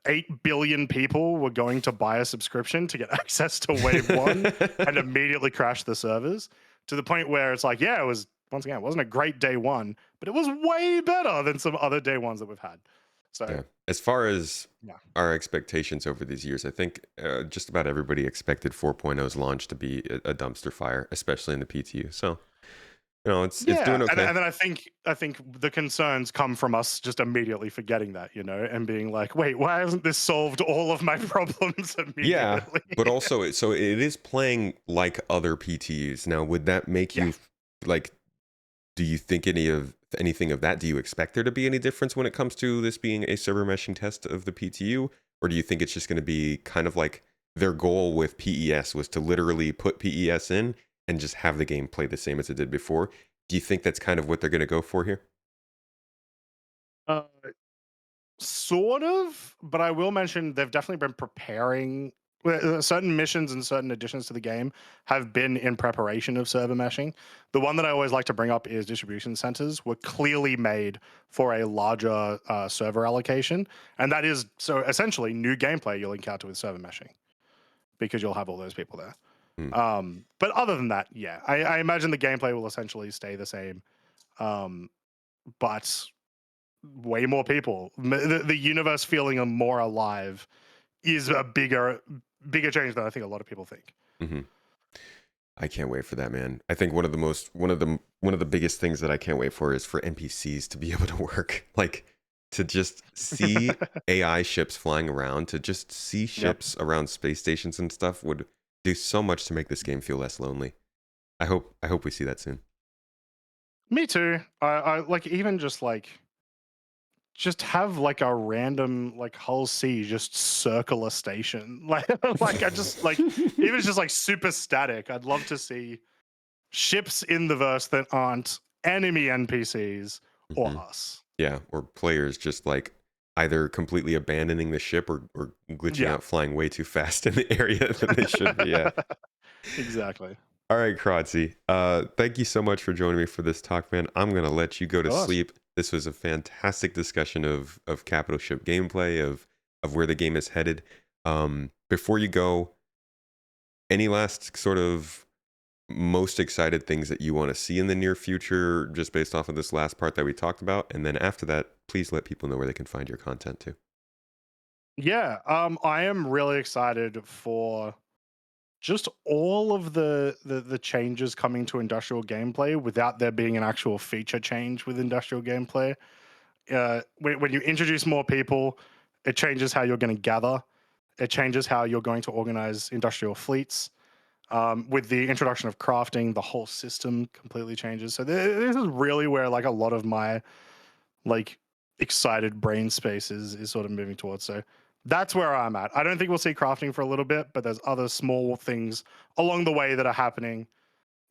8 billion people were going to buy a subscription to get access to Wave 1 and immediately crash the servers, to the point where it's like, yeah, it was, once again, it wasn't a great day one, but it was way better than some other day ones that we've had. So, Yeah. As far as yeah. our expectations over these years, I think just about everybody expected 4.0's launch to be a dumpster fire, especially in the PTU. So, it's Yeah, doing and okay. then I think the concerns come from us just immediately forgetting that, and being like, "Wait, why hasn't this solved all of my problems Yeah, immediately?" but also so it is playing like other PTUs. Now, would that make Yeah. you like do you think anything of that? Do you expect there to be any difference when it comes to this being a server meshing test of the PTU? Or do you think it's just going to be kind of like their goal with PES was to literally put PES in and just have the game play the same as it did before? Do you think that's kind of what they're going to go for here? Uh, Sort of, but I will mention they've definitely been preparing. Certain missions and certain additions to the game have been in preparation of server meshing. The one that I always like to bring up is distribution centers were clearly made for a larger server allocation, and that is so essentially new gameplay you'll encounter with server meshing because you'll have all those people there. Hmm, But other than that, yeah, I imagine the gameplay will essentially stay the same, um, but way more people. The universe feeling more alive is a bigger change than I think a lot of people think. mhm. I can't wait for that, man. I think one of the biggest things that I can't wait for is for NPCs to be able to work. Like to just see AI ships flying around, to just see Yep. ships around space stations and stuff would do so much to make this game feel less lonely. I hope we see that soon. Me too. I like, even just have like a random like Hull C just circle a station. Like I just like, even it's just like super static. I'd love to see ships in the verse that aren't enemy NPCs or Hmm. us. Yeah, or players just like either completely abandoning the ship or glitching Yeah. out, flying way too fast in the area than they should be. Yeah. Exactly. All right, Croncy. Thank you so much for joining me for this talk, man. I'm gonna let you go Of to course. sleep. This was a fantastic discussion of capital ship gameplay, of where the game is headed. Before you go, any last sort of most excited things that you want to see in the near future, just based off of this last part that we talked about? And then after that, please let people know where they can find your content too. Yeah, I am really excited for just all of the changes coming to industrial gameplay without there being an actual feature change with industrial gameplay. When you introduce more people, it changes how you're going to gather. It changes how you're going to organize industrial fleets. With the introduction of crafting, the whole system completely changes. So this is really where like a lot of my like excited brain space is sort of moving towards. So That's where I'm at. I don't think we'll see crafting for a little bit, but there's other small things along the way that are happening,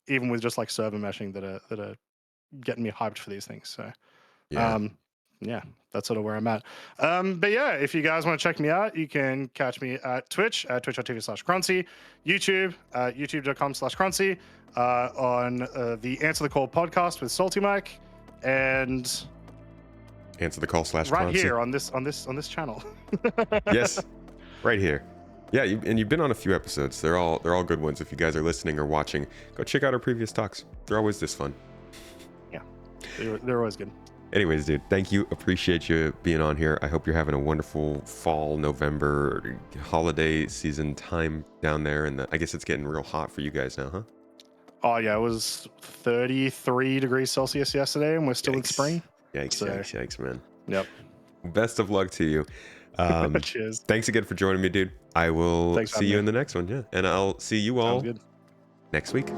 even with just like server meshing that are getting me hyped for these things. So Yeah. yeah, that's sort of where I'm at. But yeah, if you guys want to check me out, you can catch me at Twitch, at twitch.tv/Croncy, YouTube, youtube.com/Croncy, on the Answer the Call podcast with Salty Mike, and Answer the call / right Croncy. here on this channel. Yes, right here. Yeah, and you've been on a few episodes. They're all good ones. If you guys are listening or watching, go check out our previous talks. They're always this fun. Yeah, they're always good. Anyways, dude, thank you. Appreciate you being on here. I hope you're having a wonderful fall, November holiday season time down there. And I guess it's getting real hot for you guys now, huh? Oh yeah, it was 33 degrees Celsius yesterday, and we're still in spring. Yikes, man. Yep. Best of luck to you. Cheers. Thanks again for joining me, dude. I will see you in the next one. Yeah. And I'll see you all next week.